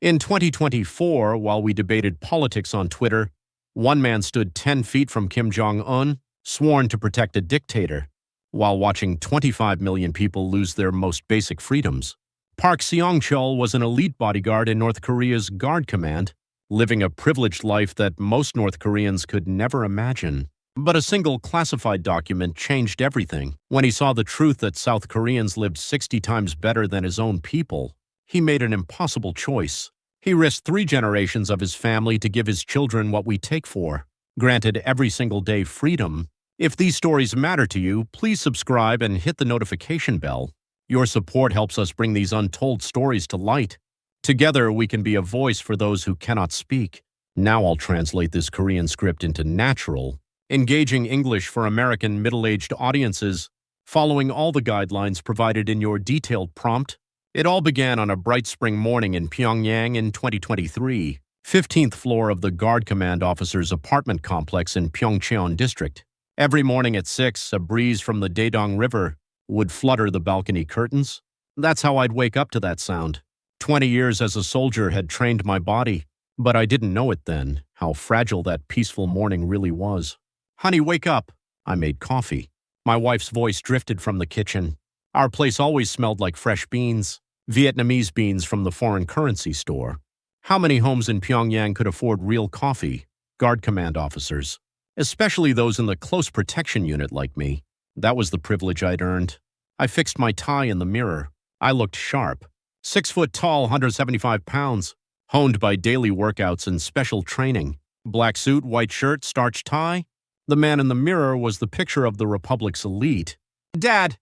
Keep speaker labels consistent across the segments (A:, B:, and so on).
A: In 2024, while we debated politics on Twitter, one man stood 10 feet from Kim Jong-un, sworn to protect a dictator, while watching 25 million people lose their most basic freedoms. Park Seong-chul was an elite bodyguard in North Korea's Guard Command, living a privileged life that most North Koreans could never imagine. But a single classified document changed everything. When he saw the truth that South Koreans lived 60 times better than his own people, he made an impossible choice. He risked 3 generations of his family to give his children what we take for, granted every single day freedom. If these stories matter to you, please subscribe and hit the notification bell. Your support helps us bring these untold stories to light. Together, we can be a voice for those who cannot speak. Now I'll translate this Korean script into natural, engaging English for American middle-aged audiences, following all the guidelines provided in your detailed prompt. It all began on a bright spring morning in Pyongyang in 2023, 15th floor of the Guard Command officer's apartment complex in Pyeongcheon District. Every morning at 6, a breeze from the Daedong River would flutter the balcony curtains. That's how I'd wake up to that sound. 20 years as a soldier had trained my body, but I didn't know it then, how fragile that peaceful morning really was. "Honey, wake up." I made coffee. My wife's voice drifted from the kitchen. Our place always smelled like fresh beans, Vietnamese beans from the foreign currency store. How many homes in Pyongyang could afford real coffee? Guard Command officers, especially those in the close protection unit like me. That was the privilege I'd earned. I fixed my tie in the mirror. I looked sharp. 6 foot tall, 175 pounds, honed by daily workouts and special training. Black suit, white shirt, starched tie. The man in the mirror was the picture of the Republic's elite. Dad,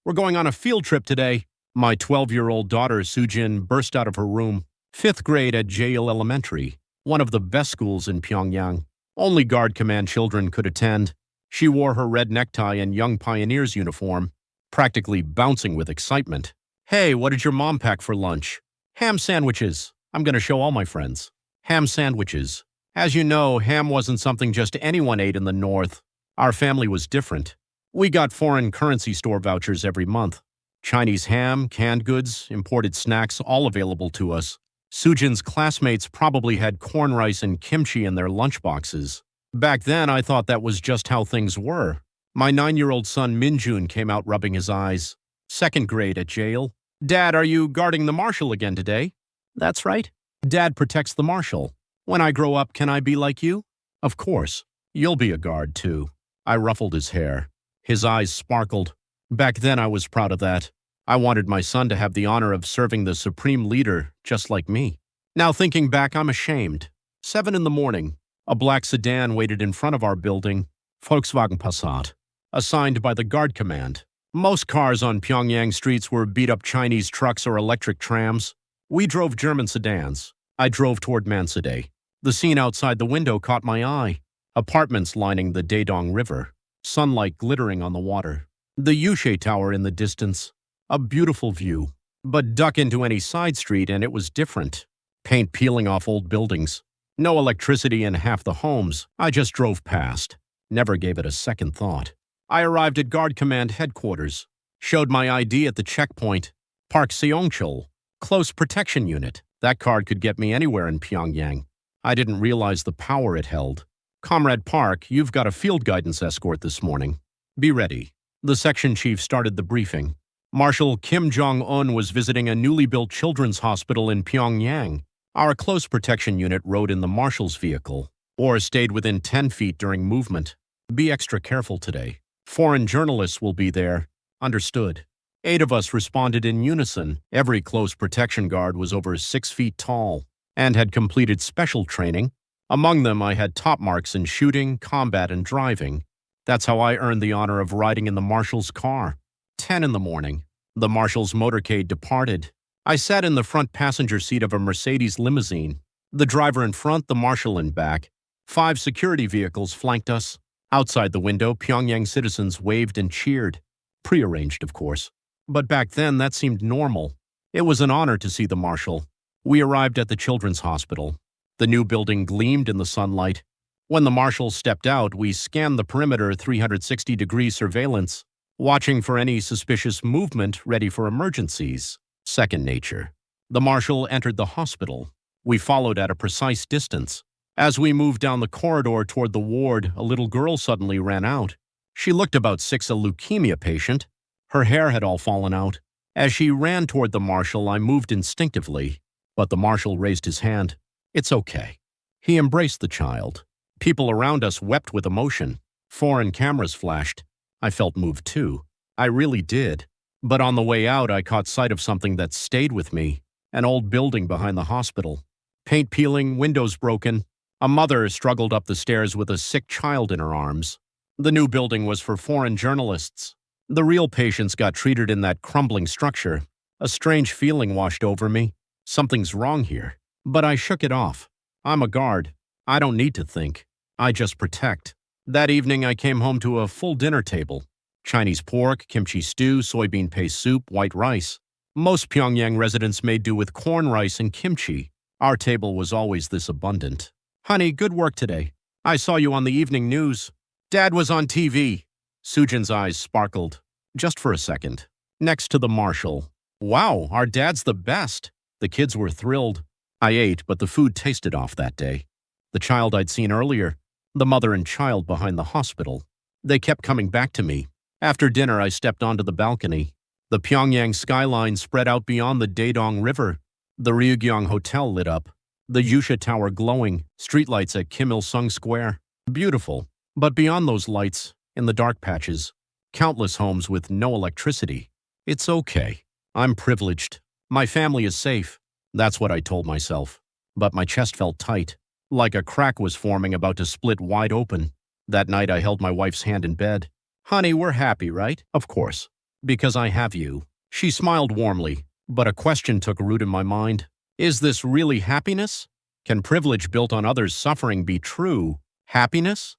A: we're going on a field trip today." My 12-year-old daughter, Sujin, burst out of her room. 5th grade at Seoul Elementary, one of the best schools in Pyongyang. Only Guard Command children could attend. She wore her red necktie and Young Pioneers uniform, practically bouncing with excitement. "Hey, what did your mom pack for lunch?" "Ham sandwiches. I'm going to show all my friends." Ham sandwiches. As you know, ham wasn't something just anyone ate in the North. Our family was different. We got foreign currency store vouchers every month. Chinese ham, canned goods, imported snacks, all available to us. Sujin's classmates probably had corn rice and kimchi in their lunchboxes. Back then, I thought that was just how things were. My 9-year-old son Minjun came out rubbing his eyes. 2nd grade at jail. "Dad, are you guarding the marshal again today?" "That's right. Dad protects the marshal. When I grow up, can I be like you?" "Of course. You'll be a guard, too." I ruffled his hair. His eyes sparkled. Back then, I was proud of that. I wanted my son to have the honor of serving the supreme leader, just like me. Now thinking back, I'm ashamed. 7 in the morning. A black sedan waited in front of our building, Volkswagen Passat, assigned by the Guard Command. Most cars on Pyongyang streets were beat-up Chinese trucks or electric trams. We drove German sedans. I drove toward Mansudae. The scene outside the window caught my eye. Apartments lining the Daedong River, sunlight glittering on the water. The Yushe Tower in the distance. A beautiful view. But duck into any side street and it was different. Paint peeling off old buildings. No electricity in half the homes. I just drove past. Never gave it a second thought. I arrived at Guard Command headquarters. Showed my ID at the checkpoint. Park Seong-chul, Close Protection Unit. That card could get me anywhere in Pyongyang. I didn't realize the power it held. "Comrade Park, you've got a field guidance escort this morning. Be ready." The section chief started the briefing. Marshal Kim Jong-un was visiting a newly built children's hospital in Pyongyang. Our close protection unit rode in the marshal's vehicle, or stayed within 10 feet during movement. "Be extra careful today. Foreign journalists will be there." Understood. 8 of us responded in unison. Every close protection guard was over 6 feet tall and had completed special training. Among them, I had top marks in shooting, combat, and driving. That's how I earned the honor of riding in the marshal's car. 10 in the morning. The marshal's motorcade departed. I sat in the front passenger seat of a Mercedes limousine. The driver in front, the marshal in back. 5 security vehicles flanked us. Outside the window, Pyongyang citizens waved and cheered. Prearranged, of course. But back then, that seemed normal. It was an honor to see the marshal. We arrived at the children's hospital. The new building gleamed in the sunlight. When the marshal stepped out, we scanned the perimeter 360-degree surveillance, watching for any suspicious movement ready for emergencies. Second nature. The marshal entered the hospital. We followed at a precise distance. As we moved down the corridor toward the ward, a little girl suddenly ran out. She looked about 6, a leukemia patient. Her hair had all fallen out. As she ran toward the marshal, I moved instinctively, but the marshal raised his hand. "It's okay." He embraced the child. People around us wept with emotion. Foreign cameras flashed. I felt moved too. I really did. But on the way out, I caught sight of something that stayed with me. An old building behind the hospital. Paint peeling, windows broken. A mother struggled up the stairs with a sick child in her arms. The new building was for foreign journalists. The real patients got treated in that crumbling structure. A strange feeling washed over me. Something's wrong here. But I shook it off. I'm a guard. I don't need to think. I just protect. That evening, I came home to a full dinner table. Chinese pork, kimchi stew, soybean paste soup, white rice. Most Pyongyang residents made do with corn rice and kimchi. Our table was always this abundant. "Honey, good work today. I saw you on the evening news." "Dad was on TV." Sujin's eyes sparkled, just for a second. Next to the marshal. "Wow, our dad's the best." The kids were thrilled. I ate, but the food tasted off that day. The child I'd seen earlier, the mother and child behind the hospital. They kept coming back to me. After dinner, I stepped onto the balcony. The Pyongyang skyline spread out beyond the Daedong River. The Ryugyong Hotel lit up. The Yusha Tower glowing, streetlights at Kim Il-sung Square. Beautiful. But beyond those lights, in the dark patches, countless homes with no electricity. It's okay. I'm privileged. My family is safe. That's what I told myself. But my chest felt tight, like a crack was forming about to split wide open. That night I held my wife's hand in bed. "Honey, we're happy, right?" "Of course. Because I have you." She smiled warmly, but a question took root in my mind. Is this really happiness? Can privilege built on others' suffering be true happiness?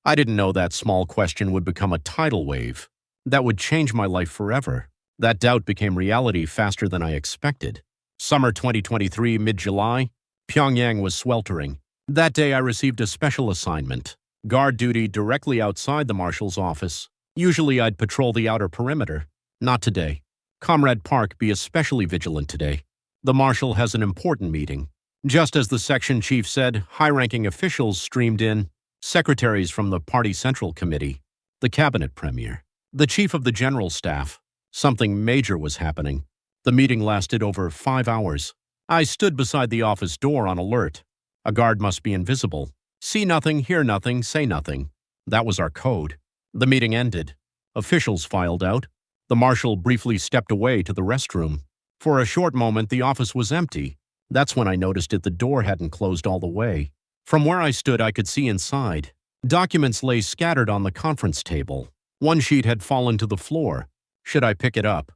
A: I didn't know that small question would become a tidal wave. That would change my life forever. That doubt became reality faster than I expected. Summer 2023, mid-July, Pyongyang was sweltering. That day I received a special assignment. Guard duty directly outside the marshal's office. Usually I'd patrol the outer perimeter. Not today. Comrade Park, be especially vigilant today. The marshal has an important meeting. Just as the section chief said, high-ranking officials streamed in, secretaries from the Party Central Committee, the cabinet premier, the chief of the general staff. Something major was happening. The meeting lasted over 5 hours. I stood beside the office door on alert. A guard must be invisible. See nothing, hear nothing, say nothing. That was our code. The meeting ended. Officials filed out. The marshal briefly stepped away to the restroom. For a short moment, the office was empty. That's when I noticed the door hadn't closed all the way. From where I stood, I could see inside. Documents lay scattered on the conference table. One sheet had fallen to the floor. Should I pick it up?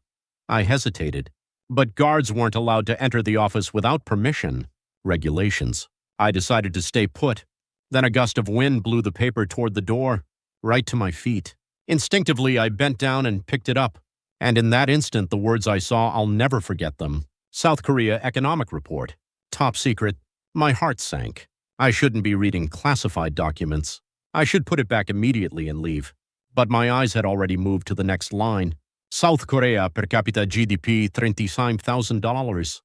A: I hesitated. But guards weren't allowed to enter the office without permission. Regulations. I decided to stay put. Then a gust of wind blew the paper toward the door, right to my feet. Instinctively, I bent down and picked it up. And in that instant, the words I saw, I'll never forget them. South Korea Economic Report. Top secret. My heart sank. I shouldn't be reading classified documents. I should put it back immediately and leave. But my eyes had already moved to the next line. South Korea per capita GDP $35,000.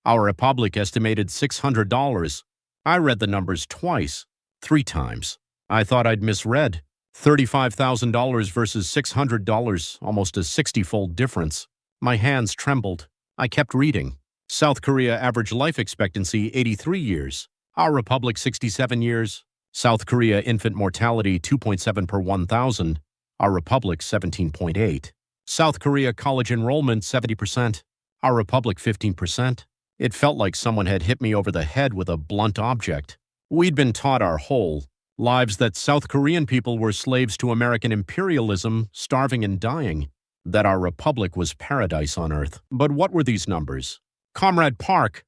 A: Our republic estimated $600. I read the numbers twice, 3 times. I thought I'd misread. $35,000 versus $600, almost a 60-fold difference. My hands trembled. I kept reading. South Korea average life expectancy 83 years. Our republic 67 years. South Korea infant mortality 2.7 per 1,000. Our republic 17.8. South Korea college enrollment 70%. Our republic 15%. It felt like someone had hit me over the head with a blunt object. We'd been taught our whole lives that South Korean people were slaves to American imperialism, starving and dying, that our republic was paradise on earth. But what were these numbers? Comrade Park!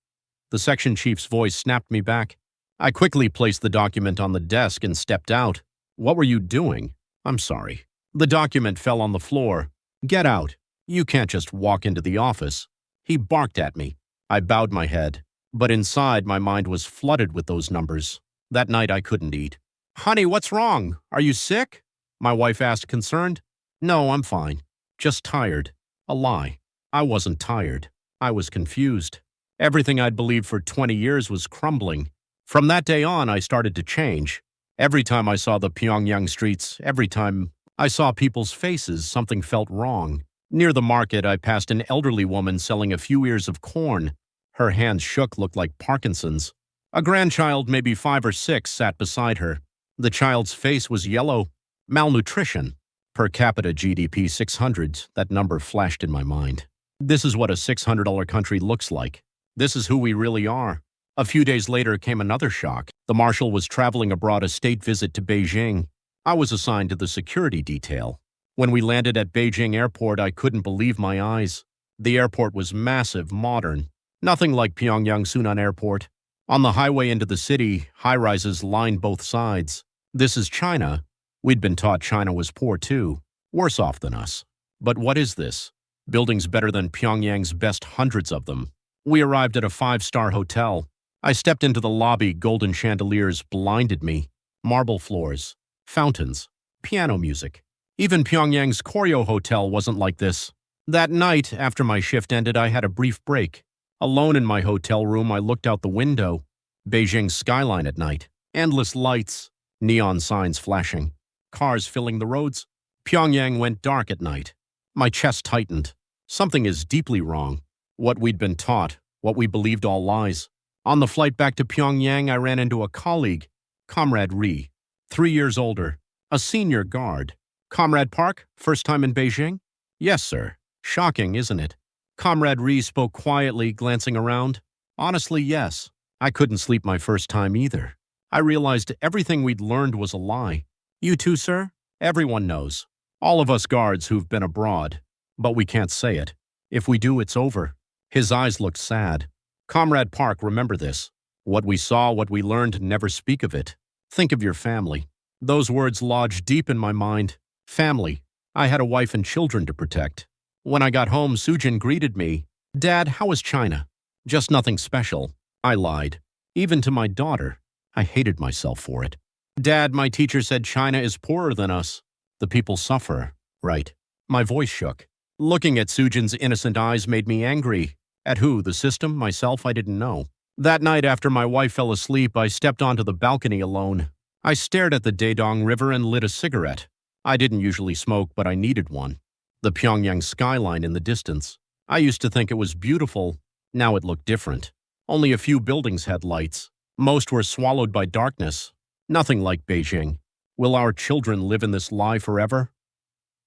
A: The section chief's voice snapped me back. I quickly placed the document on the desk and stepped out. What were you doing? I'm sorry. The document fell on the floor. Get out. You can't just walk into the office. He barked at me. I bowed my head, but inside my mind was flooded with those numbers. That night I couldn't eat. Honey, what's wrong? Are you sick? My wife asked, concerned. No, I'm fine. Just tired. A lie. I wasn't tired. I was confused. Everything I'd believed for 20 years was crumbling. From that day on, I started to change. Every time I saw the Pyongyang streets, every time I saw people's faces, something felt wrong. Near the market, I passed an elderly woman selling a few ears of corn. Her hands shook, looked like Parkinson's. A grandchild, maybe 5 or 6, sat beside her. The child's face was yellow. Malnutrition. Per capita GDP 600, that number flashed in my mind. This is what a $600 country looks like. This is who we really are. A few days later came another shock. The marshal was traveling abroad, a state visit to Beijing. I was assigned to the security detail. When we landed at Beijing airport, I couldn't believe my eyes. The airport was massive, modern. Nothing like Pyongyang Sunan Airport. On the highway into the city, high-rises lined both sides. This is China. We'd been taught China was poor too, worse off than us. But what is this? Buildings better than Pyongyang's best, hundreds of them. We arrived at a 5-star hotel. I stepped into the lobby, golden chandeliers blinded me. Marble floors, fountains, piano music. Even Pyongyang's Koreo hotel wasn't like this. That night, after my shift ended, I had a brief break. Alone in my hotel room, I looked out the window. Beijing's skyline at night. Endless lights, neon signs flashing, cars filling the roads. Pyongyang went dark at night. My chest tightened. Something is deeply wrong. What we'd been taught, what we believed all lies. On the flight back to Pyongyang, I ran into a colleague, Comrade Ri, 3 years older, a senior guard. Comrade Park, first time in Beijing? Yes, sir. Shocking, isn't it? Comrade Ri spoke quietly, glancing around. Honestly, yes. I couldn't sleep my first time either. I realized everything we'd learned was a lie. You too, sir? Everyone knows. All of us guards who've been abroad. But we can't say it. If we do, it's over. His eyes looked sad. Comrade Park, remember this. What we saw, what we learned, never speak of it. Think of your family. Those words lodged deep in my mind. Family. I had a wife and children to protect. When I got home, Sujin greeted me. Dad, how was China? Just nothing special. I lied. Even to my daughter. I hated myself for it. Dad, my teacher said China is poorer than us. The people suffer. Right. My voice shook. Looking at Sujin's innocent eyes made me angry. At who? The system? Myself? I didn't know. That night after my wife fell asleep, I stepped onto the balcony alone. I stared at the Daedong River and lit a cigarette. I didn't usually smoke, but I needed one. The Pyongyang skyline in the distance. I used to think it was beautiful. Now it looked different. Only a few buildings had lights. Most were swallowed by darkness. Nothing like Beijing. Will our children live in this lie forever?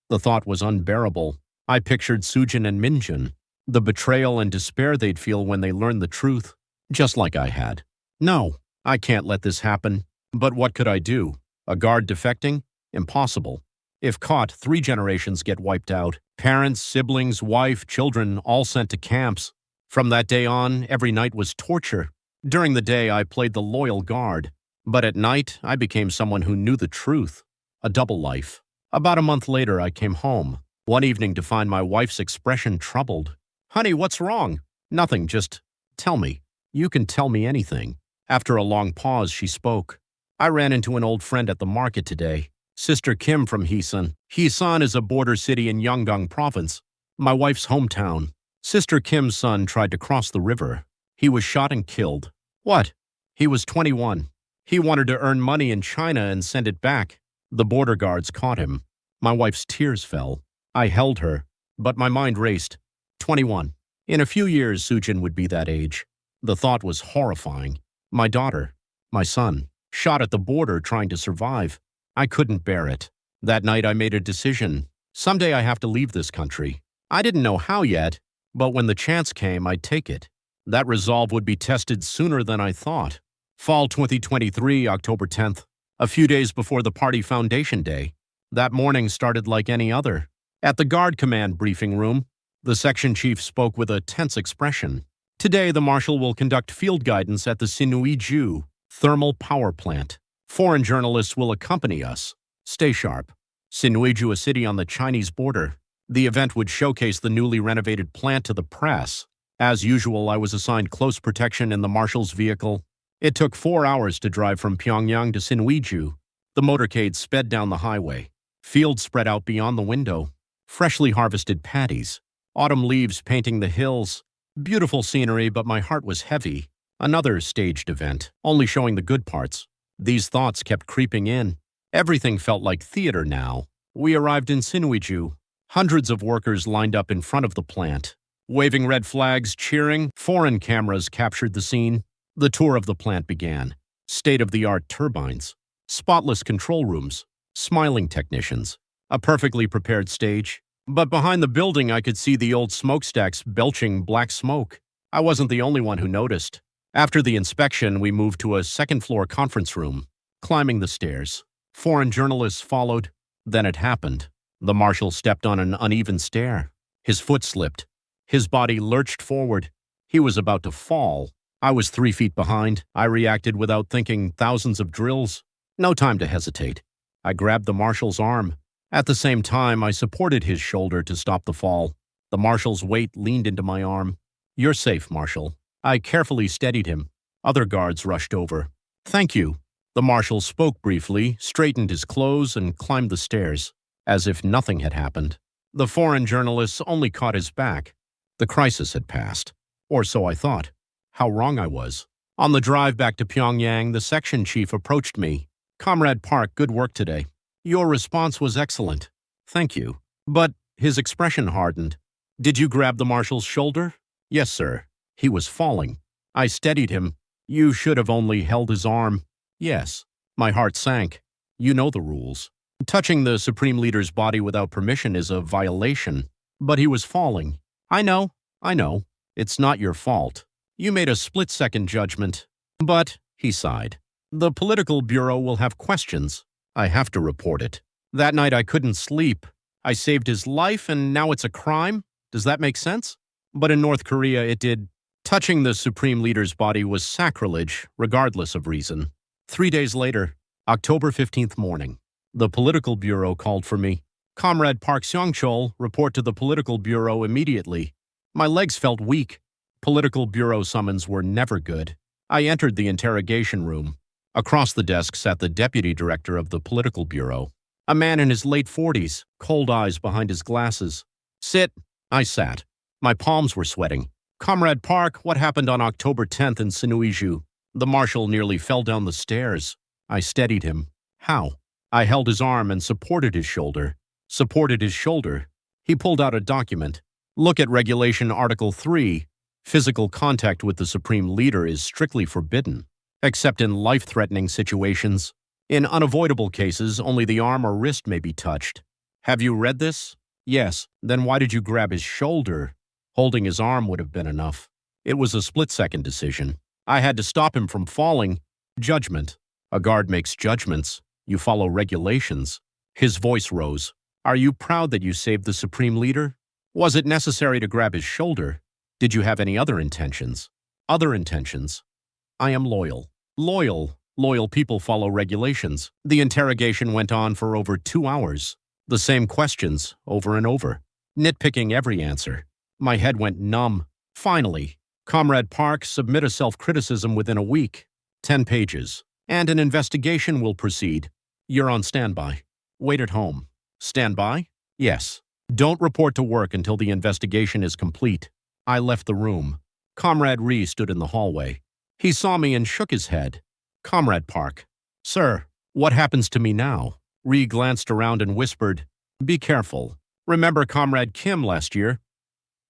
A: The thought was unbearable. I pictured Sujin and Minjun. The betrayal and despair they'd feel when they learned the truth. Just like I had. No, I can't let this happen. But what could I do? A guard defecting? Impossible. If caught, 3 generations get wiped out. Parents, siblings, wife, children, all sent to camps. From that day on, every night was torture. During the day, I played the loyal guard. But at night, I became someone who knew the truth. A double life. About a month later, I came home. One evening to find my wife's expression troubled. Honey, what's wrong? Nothing, just tell me. You can tell me anything. After a long pause, she spoke. I ran into an old friend at the market today. Sister Kim from Heesan. Heesan is a border city in Yangon province, my wife's hometown. Sister Kim's son tried to cross the river. He was shot and killed. What? He was 21. He wanted to earn money in China and send it back. The border guards caught him. My wife's tears fell. I held her, but my mind raced. 21. In a few years, Sujin would be that age. The thought was horrifying. My daughter, my son, shot at the border trying to survive. I couldn't bear it. That night I made a decision. Someday I have to leave this country. I didn't know how yet, but when the chance came, I'd take it. That resolve would be tested sooner than I thought. Fall 2023, October 10th. A few days before the party foundation day. That morning started like any other. At the guard command briefing room, the section chief spoke with a tense expression. Today, the marshal will conduct field guidance at the Sinuiju thermal power plant. Foreign journalists will accompany us. Stay sharp. Sinuiju, a city on the Chinese border. The event would showcase the newly renovated plant to the press. As usual, I was assigned close protection in the marshal's vehicle. It took 4 hours to drive from Pyongyang to Sinuiju. The motorcade sped down the highway. Fields spread out beyond the window. Freshly harvested paddies. Autumn leaves painting the hills. Beautiful scenery, but my heart was heavy. Another staged event, only showing the good parts. These thoughts kept creeping in. Everything felt like theater now. We arrived in Sinuiju. Hundreds of workers lined up in front of the plant. Waving red flags, cheering, foreign cameras captured the scene. The tour of the plant began. State-of-the-art turbines, spotless control rooms, smiling technicians, a perfectly prepared stage. But behind the building, I could see the old smokestacks belching black smoke. I wasn't the only one who noticed. After the inspection, we moved to a second-floor conference room. Climbing the stairs, foreign journalists followed. Then it happened. The marshal stepped on an uneven stair. His foot slipped. His body lurched forward. He was about to fall. I was 3 feet behind. I reacted without thinking, thousands of drills. No time to hesitate. I grabbed the marshal's arm. At the same time, I supported his shoulder to stop the fall. The marshal's weight leaned into my arm. "You're safe, Marshal." I carefully steadied him. Other guards rushed over. "Thank you." The marshal spoke briefly, straightened his clothes, and climbed the stairs, as if nothing had happened. The foreign journalists only caught his back. The crisis had passed. Or so I thought. How wrong I was. On the drive back to Pyongyang, the section chief approached me. "Comrade Park, good work today. Your response was excellent." "Thank you." But his expression hardened. "Did you grab the marshal's shoulder?" "Yes, sir. He was falling. I steadied him." "You should have only held his arm." "Yes." My heart sank. "You know the rules. Touching the Supreme Leader's body without permission is a violation." "But he was falling." I know. It's not your fault. You made a split-second judgment." "But," he sighed, "the political bureau will have questions. I have to report it. That night I couldn't sleep. I saved his life and now it's a crime? Does that make sense?" But in North Korea it did. Touching the Supreme Leader's body was sacrilege, regardless of reason. 3 days later, October 15th morning, the political bureau called for me. "Comrade Park Seong-chol, report to the political bureau immediately." My legs felt weak. Political bureau summons were never good. I entered the interrogation room. Across the desk sat the deputy director of the political bureau, a man in his late 40s, cold eyes behind his glasses. "Sit." I sat. My palms were sweating. "Comrade Park, what happened on October 10th in Sinuiju?" The marshal nearly fell down the stairs. I steadied him. "How?" I held his arm and supported his shoulder. Supported his shoulder. He pulled out a document. "Look at Regulation Article 3. Physical contact with the Supreme Leader is strictly forbidden, except in life-threatening situations. In unavoidable cases, only the arm or wrist may be touched." "Have you read this?" "Yes." "Then why did you grab his shoulder?" Holding his arm would have been enough. It was a split-second decision. I had to stop him from falling. Judgment. A guard makes judgments. You follow regulations. His voice rose. "Are you proud that you saved the Supreme Leader? Was it necessary to grab his shoulder? Did you have any other intentions?" "Other intentions?" "I am loyal." Loyal people follow regulations." The interrogation went on for over 2 hours. The same questions, over and over. Nitpicking every answer. My head went numb. Finally, "Comrade Park, submit a self-criticism within a week. 10 pages. And an investigation will proceed. You're on standby. Wait at home." "Standby?" "Yes. Don't report to work until the investigation is complete." I left the room. Comrade Ree stood in the hallway. He saw me and shook his head. "Comrade Park." "Sir, what happens to me now?" Ree glanced around and whispered, "Be careful. Remember Comrade Kim last year?"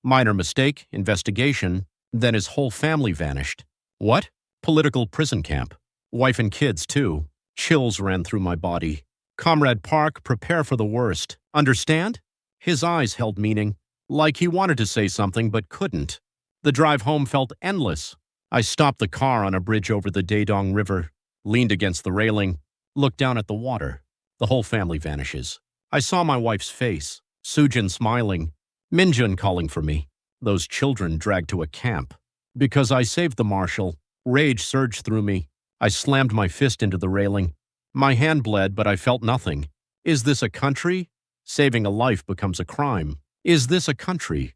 A: Minor mistake, investigation, then his whole family vanished. "What?" "Political prison camp. Wife and kids, too." Chills ran through my body. "Comrade Park, prepare for the worst. Understand?" His eyes held meaning, like he wanted to say something but couldn't. The drive home felt endless. I stopped the car on a bridge over the Daedong River, leaned against the railing, looked down at the water. The whole family vanishes. I saw my wife's face, Sujin smiling, Minjun calling for me, those children dragged to a camp. Because I saved the marshal, rage surged through me. I slammed my fist into the railing. My hand bled, but I felt nothing. Is this a country? Saving a life becomes a crime. Is this a country?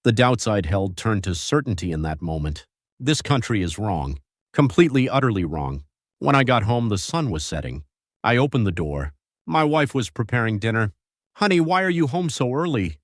A: The doubts I'd held turned to certainty in that moment. This country is wrong. Completely, utterly wrong. When I got home, the sun was setting. I opened the door. My wife was preparing dinner. "Honey, why are you home so early?"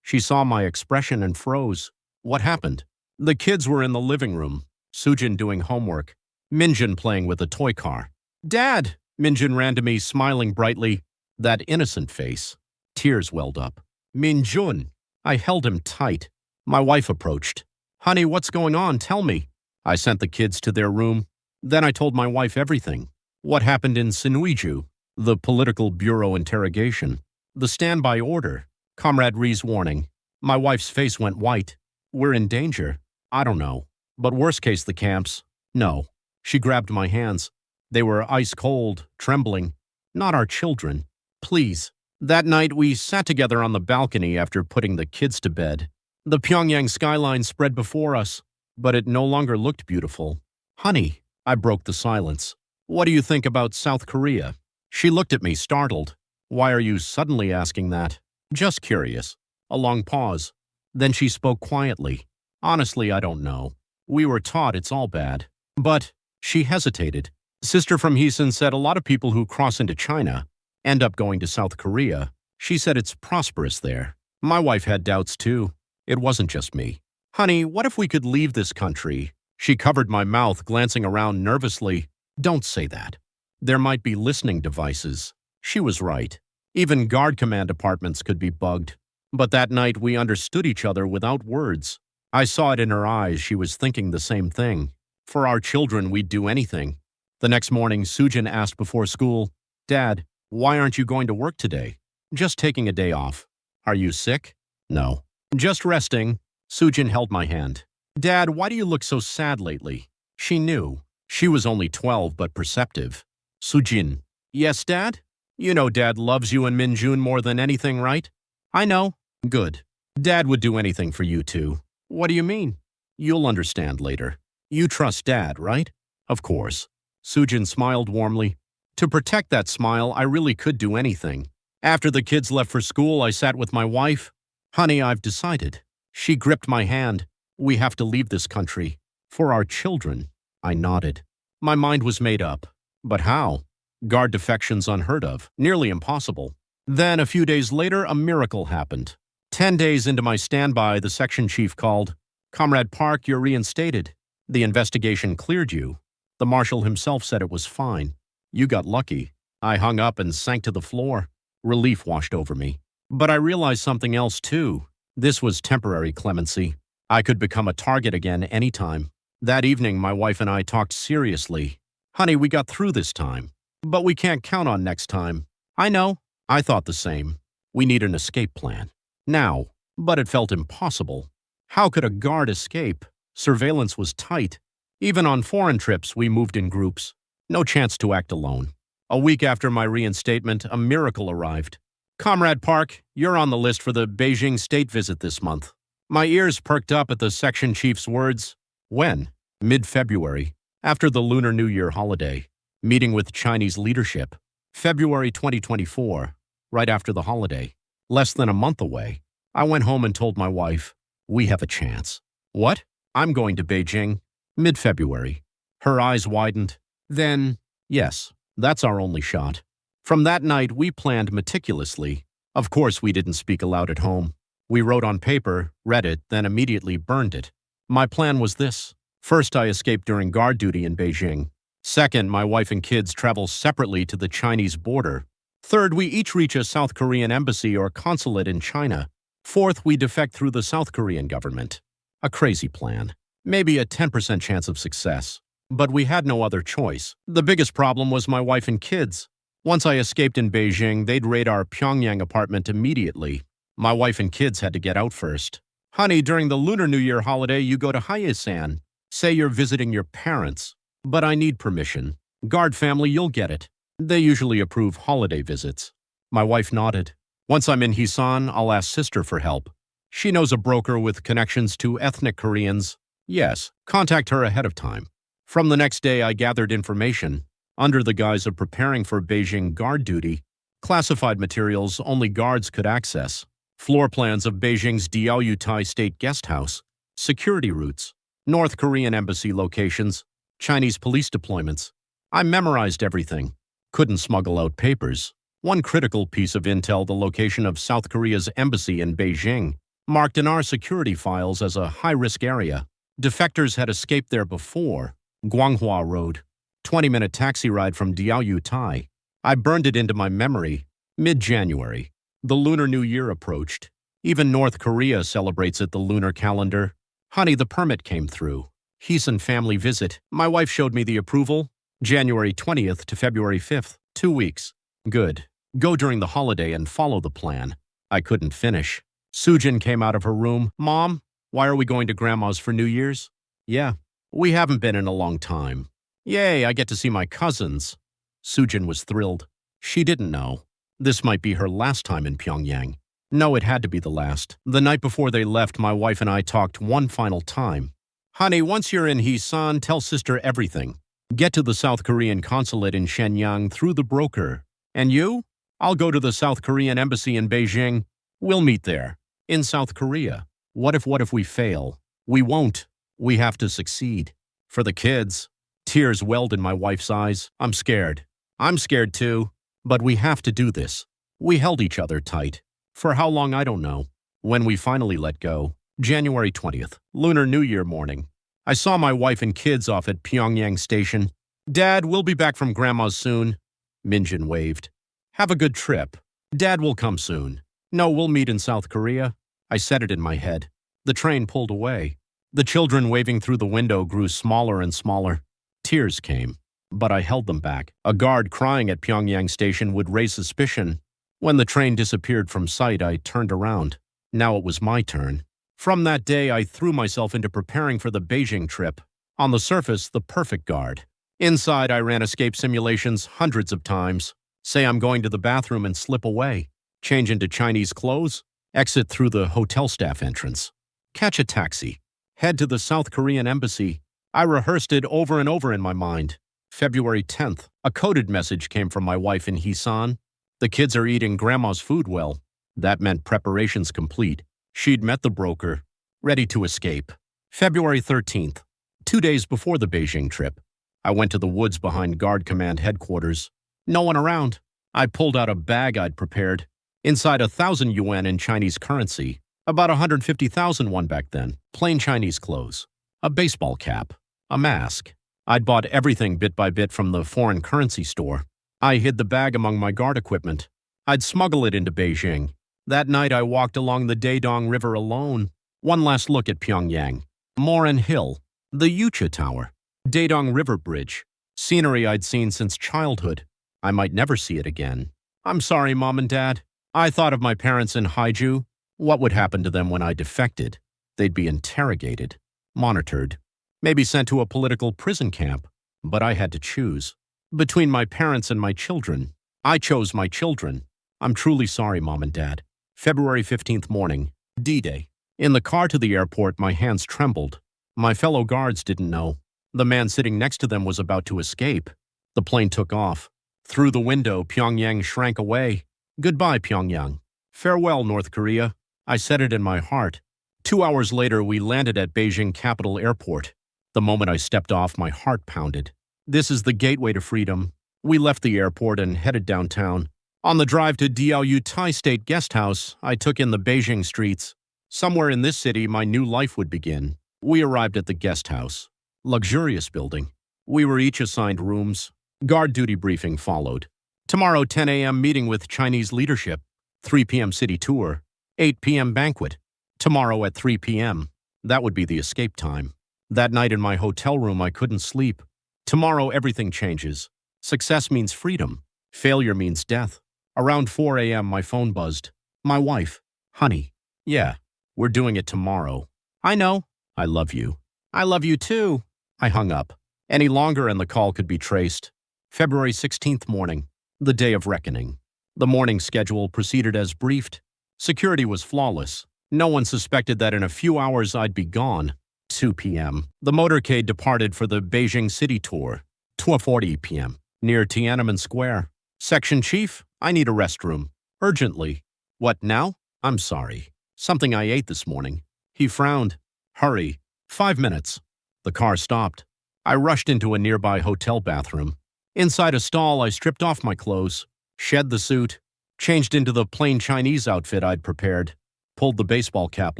A: She saw my expression and froze. What happened? The kids were in the living room, Sujin doing homework, Minjin playing with a toy car. Dad! Minjin ran to me, smiling brightly. That innocent face. Tears welled up. Minjun! I held him tight. My wife approached. Honey, what's going on? Tell me. I sent the kids to their room. Then I told my wife everything. What happened in Sinuiju, the political bureau interrogation, the standby order, Comrade Ree's warning. My wife's face went white. We're in danger. I don't know. But worst case, the camps. No. She grabbed my hands. They were ice cold, trembling. Not our children. Please. That night, we sat together on the balcony after putting the kids to bed. The Pyongyang skyline spread before us, but it no longer looked beautiful. Honey, I broke the silence. What do you think about South Korea? She looked at me, startled. Why are you suddenly asking that? Just curious. A long pause. Then she spoke quietly. Honestly, I don't know. We were taught it's all bad. But, she hesitated. Sister from Heesan said a lot of people who cross into China end up going to South Korea. She said it's prosperous there. My wife had doubts too. It wasn't just me. Honey, what if we could leave this country? She covered my mouth, glancing around nervously. Don't say that. There might be listening devices. She was right. Even guard command apartments could be bugged. But that night we understood each other without words. I saw it in her eyes. She was thinking the same thing. For our children, we'd do anything. The next morning, Sujin asked before school, Dad, why aren't you going to work today? Just taking a day off. Are you sick? No. Just resting. Sujin held my hand. Dad, why do you look so sad lately? She knew. She was only 12, but perceptive. Sujin. Yes, Dad? You know Dad loves you and Minjun more than anything, right? I know. Good. Dad would do anything for you too. What do you mean? You'll understand later. You trust Dad, right? Of course. Sujin smiled warmly. To protect that smile, I really could do anything. After the kids left for school, I sat with my wife. Honey, I've decided. She gripped my hand. We have to leave this country. For our children. I nodded. My mind was made up. But how? Guard defection's unheard of. Nearly impossible. Then, a few days later, a miracle happened. 10 days into my standby, the section chief called. Comrade Park, you're reinstated. The investigation cleared you. The marshal himself said it was fine. You got lucky. I hung up and sank to the floor. Relief washed over me. But I realized something else too. This was temporary clemency. I could become a target again anytime. That evening, my wife and I talked seriously. Honey, we got through this time. But we can't count on next time. I know. I thought the same. We need an escape plan. Now. But it felt impossible. How could a guard escape? Surveillance was tight. Even on foreign trips, we moved in groups. No chance to act alone. A week after my reinstatement, a miracle arrived. Comrade Park, you're on the list for the Beijing state visit this month. My ears perked up at the section chief's words. When? Mid-February, after the Lunar New Year holiday. Meeting with Chinese leadership. February 2024, right after the holiday. Less than a month away. I went home and told my wife, we have a chance. What? I'm going to Beijing. Mid-February. Her eyes widened. Then, yes, that's our only shot. From that night, we planned meticulously. Of course, we didn't speak aloud at home. We wrote on paper, read it, then immediately burned it. My plan was this. First, I escaped during guard duty in Beijing. Second, my wife and kids travel separately to the Chinese border. Third, we each reach a South Korean embassy or consulate in China. Fourth, we defect through the South Korean government. A crazy plan. Maybe a 10% chance of success. But we had no other choice. The biggest problem was my wife and kids. Once I escaped in Beijing, they'd raid our Pyongyang apartment immediately. My wife and kids had to get out first. Honey, during the Lunar New Year holiday, you go to Haesan. Say you're visiting your parents. But I need permission. Guard family, you'll get it. They usually approve holiday visits. My wife nodded. Once I'm in Heesan, I'll ask sister for help. She knows a broker with connections to ethnic Koreans. Yes, contact her ahead of time. From the next day, I gathered information. Under the guise of preparing for Beijing guard duty, classified materials only guards could access. Floor plans of Beijing's Diaoyutai State Guest House, security routes, North Korean embassy locations, Chinese police deployments. I memorized everything. Couldn't smuggle out papers. One critical piece of intel, the location of South Korea's embassy in Beijing. marked in our security files as a high-risk area. Defectors had escaped there before. Guanghua Road, 20-minute taxi ride from Diaoyu Tai. I burned it into my memory. Mid-January. The Lunar New Year approached. Even North Korea celebrates it the lunar calendar. Honey, the permit came through. Heesun family visit. My wife showed me the approval. January 20th to February 5th. 2 weeks. Good. Go during the holiday and follow the plan. I couldn't finish. Sujin came out of her room. Mom, why are we going to Grandma's for New Year's? Yeah. We haven't been in a long time. Yay, I get to see my cousins. Sujin was thrilled. She didn't know. This might be her last time in Pyongyang. No, it had to be the last. The night before they left, my wife and I talked one final time. Honey, once you're in Heesan, tell sister everything. Get to the South Korean consulate in Shenyang through the broker. And you? I'll go to the South Korean embassy in Beijing. We'll meet there. In South Korea. What if we fail? We won't. We have to succeed. For the kids. Tears welled in my wife's eyes. I'm scared. I'm scared too. But we have to do this. We held each other tight. For how long, I don't know. When we finally let go. January 20th, Lunar New Year morning. I saw my wife and kids off at Pyongyang Station. Dad, we'll be back from Grandma's soon. Minjin waved. Have a good trip. Dad will come soon. No, we'll meet in South Korea. I said it in my head. The train pulled away. The children waving through the window grew smaller and smaller. Tears came, but I held them back. A guard crying at Pyongyang Station would raise suspicion. When the train disappeared from sight, I turned around. Now it was my turn. From that day, I threw myself into preparing for the Beijing trip. On the surface, the perfect guard. Inside, I ran escape simulations hundreds of times. Say I'm going to the bathroom and slip away. Change into Chinese clothes. Exit through the hotel staff entrance. Catch a taxi. Head to the South Korean embassy. I rehearsed it over and over in my mind. February 10th, a coded message came from my wife in Heesan. The kids are eating Grandma's food well. That meant preparations complete. She'd met the broker, ready to escape. February 13th, 2 days before the Beijing trip. I went to the woods behind Guard Command headquarters. No one around. I pulled out a bag I'd prepared. Inside 1,000 yuan in Chinese currency, about 150,000 won back then, plain Chinese clothes, a baseball cap, a mask. I'd bought everything bit by bit from the foreign currency store. I hid the bag among my guard equipment. I'd smuggle it into Beijing. That night I walked along the Daedong River alone. One last look at Pyongyang. Morin Hill, the Yucha Tower, Daedong River Bridge, scenery I'd seen since childhood. I might never see it again. I'm sorry, Mom and Dad. I thought of my parents in Haiju. What would happen to them when I defected? They'd be interrogated, monitored, maybe sent to a political prison camp. But I had to choose. Between my parents and my children. I chose my children. I'm truly sorry, Mom and Dad. February 15th morning, D-Day. In the car to the airport, my hands trembled. My fellow guards didn't know. The man sitting next to them was about to escape. The plane took off. Through the window, Pyongyang shrank away. Goodbye, Pyongyang. Farewell, North Korea. I said it in my heart. 2 hours later, we landed at Beijing Capital Airport. The moment I stepped off, my heart pounded. This is the gateway to freedom. We left the airport and headed downtown. On the drive to Diaoyu Tai State Guest House, I took in the Beijing streets. Somewhere in this city, my new life would begin. We arrived at the guest house. Luxurious building. We were each assigned rooms. Guard duty briefing followed. Tomorrow, 10 a.m. meeting with Chinese leadership. 3 p.m. city tour. 8 p.m. banquet. Tomorrow at 3 p.m. That would be the escape time. That night in my hotel room, I couldn't sleep. Tomorrow, everything changes. Success means freedom. Failure means death. Around 4 a.m., my phone buzzed. My wife. Honey. Yeah, we're doing it tomorrow. I know. I love you. I love you too. I hung up. Any longer and the call could be traced. February 16th morning, the day of reckoning. The morning schedule proceeded as briefed. Security was flawless. No one suspected that in a few hours I'd be gone. 2 p.m. The motorcade departed for the Beijing city tour. 12:40 p.m. Near Tiananmen Square. Section Chief, I need a restroom. Urgently. What now? I'm sorry. Something I ate this morning. He frowned. Hurry. 5 minutes. The car stopped. I rushed into a nearby hotel bathroom. Inside a stall, I stripped off my clothes, shed the suit, changed into the plain Chinese outfit I'd prepared. pulled the baseball cap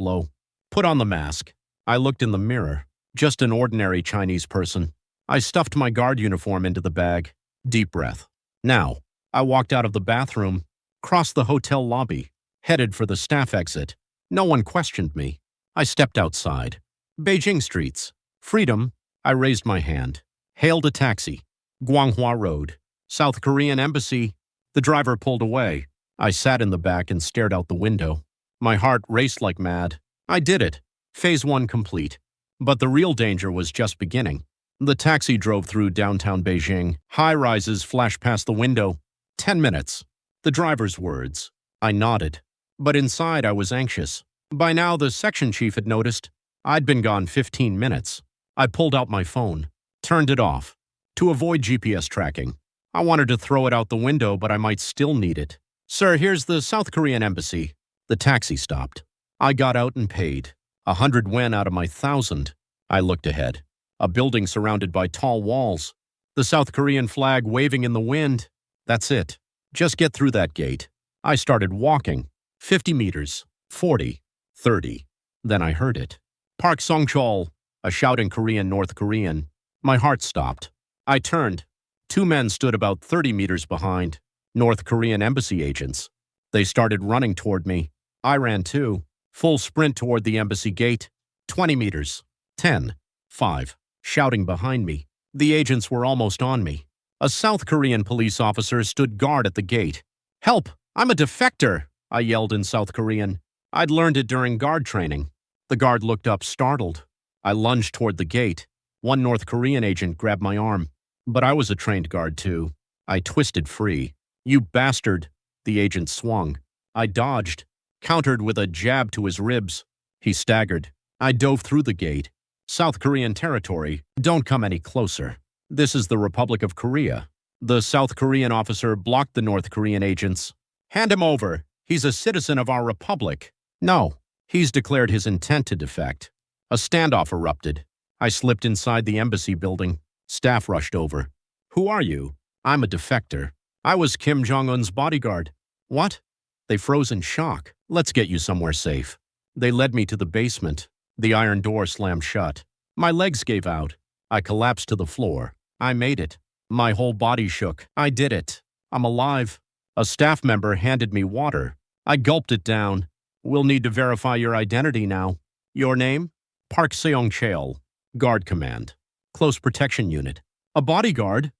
A: low, put on the mask. I looked in the mirror, just an ordinary Chinese person. I stuffed my guard uniform into the bag. Deep breath. Now, I walked out of the bathroom, crossed the hotel lobby, headed for the staff exit. No one questioned me. I stepped outside. Beijing streets. Freedom. I raised my hand. Hailed a taxi. Guanghua Road. South Korean Embassy. The driver pulled away. I sat in the back and stared out the window. My heart raced like mad. I did it. Phase 1 complete. But the real danger was just beginning. The taxi drove through downtown Beijing. High-rises flashed past the window. 10 minutes. The driver's words. I nodded. But inside I was anxious. By now the section chief had noticed. I'd been gone 15 minutes. I pulled out my phone. Turned it off. To avoid GPS tracking. I wanted to throw it out the window, but I might still need it. Sir, here's the South Korean Embassy. The taxi stopped. I got out and paid. 100 yuan out of my 1,000. I looked ahead. A building surrounded by tall walls. The South Korean flag waving in the wind. That's it. Just get through that gate. I started walking. 50 meters. 40. 30. Then I heard it. Park Songchol. A shout in Korean, North Korean. My heart stopped. I turned. 2 men stood about 30 meters behind. North Korean embassy agents. They started running toward me. I ran too. Full sprint toward the embassy gate. 20 meters. 10. 5. Shouting behind me. The agents were almost on me. A South Korean police officer stood guard at the gate. Help! I'm a defector! I yelled in South Korean. I'd learned it during guard training. The guard looked up, startled. I lunged toward the gate. One North Korean agent grabbed my arm. But I was a trained guard too. I twisted free. You bastard! The agent swung. I dodged, countered with a jab to his ribs. He staggered. I dove through the gate. South Korean territory. Don't come any closer. This is the Republic of Korea. The South Korean officer blocked the North Korean agents. Hand him over. He's a citizen of our republic. No, he's declared his intent to defect. A standoff erupted. I slipped inside the embassy building. Staff rushed over. Who are you? I'm a defector. I was Kim Jong-un's bodyguard. What? They froze in shock. Let's get you somewhere safe. They led me to the basement. The iron door slammed shut. My legs gave out. I collapsed to the floor. I made it. My whole body shook. I did it. I'm alive. A staff member handed me water. I gulped it down. We'll need to verify your identity now. Your name? Park Seong-cheol. Guard Command. Close Protection Unit. A bodyguard?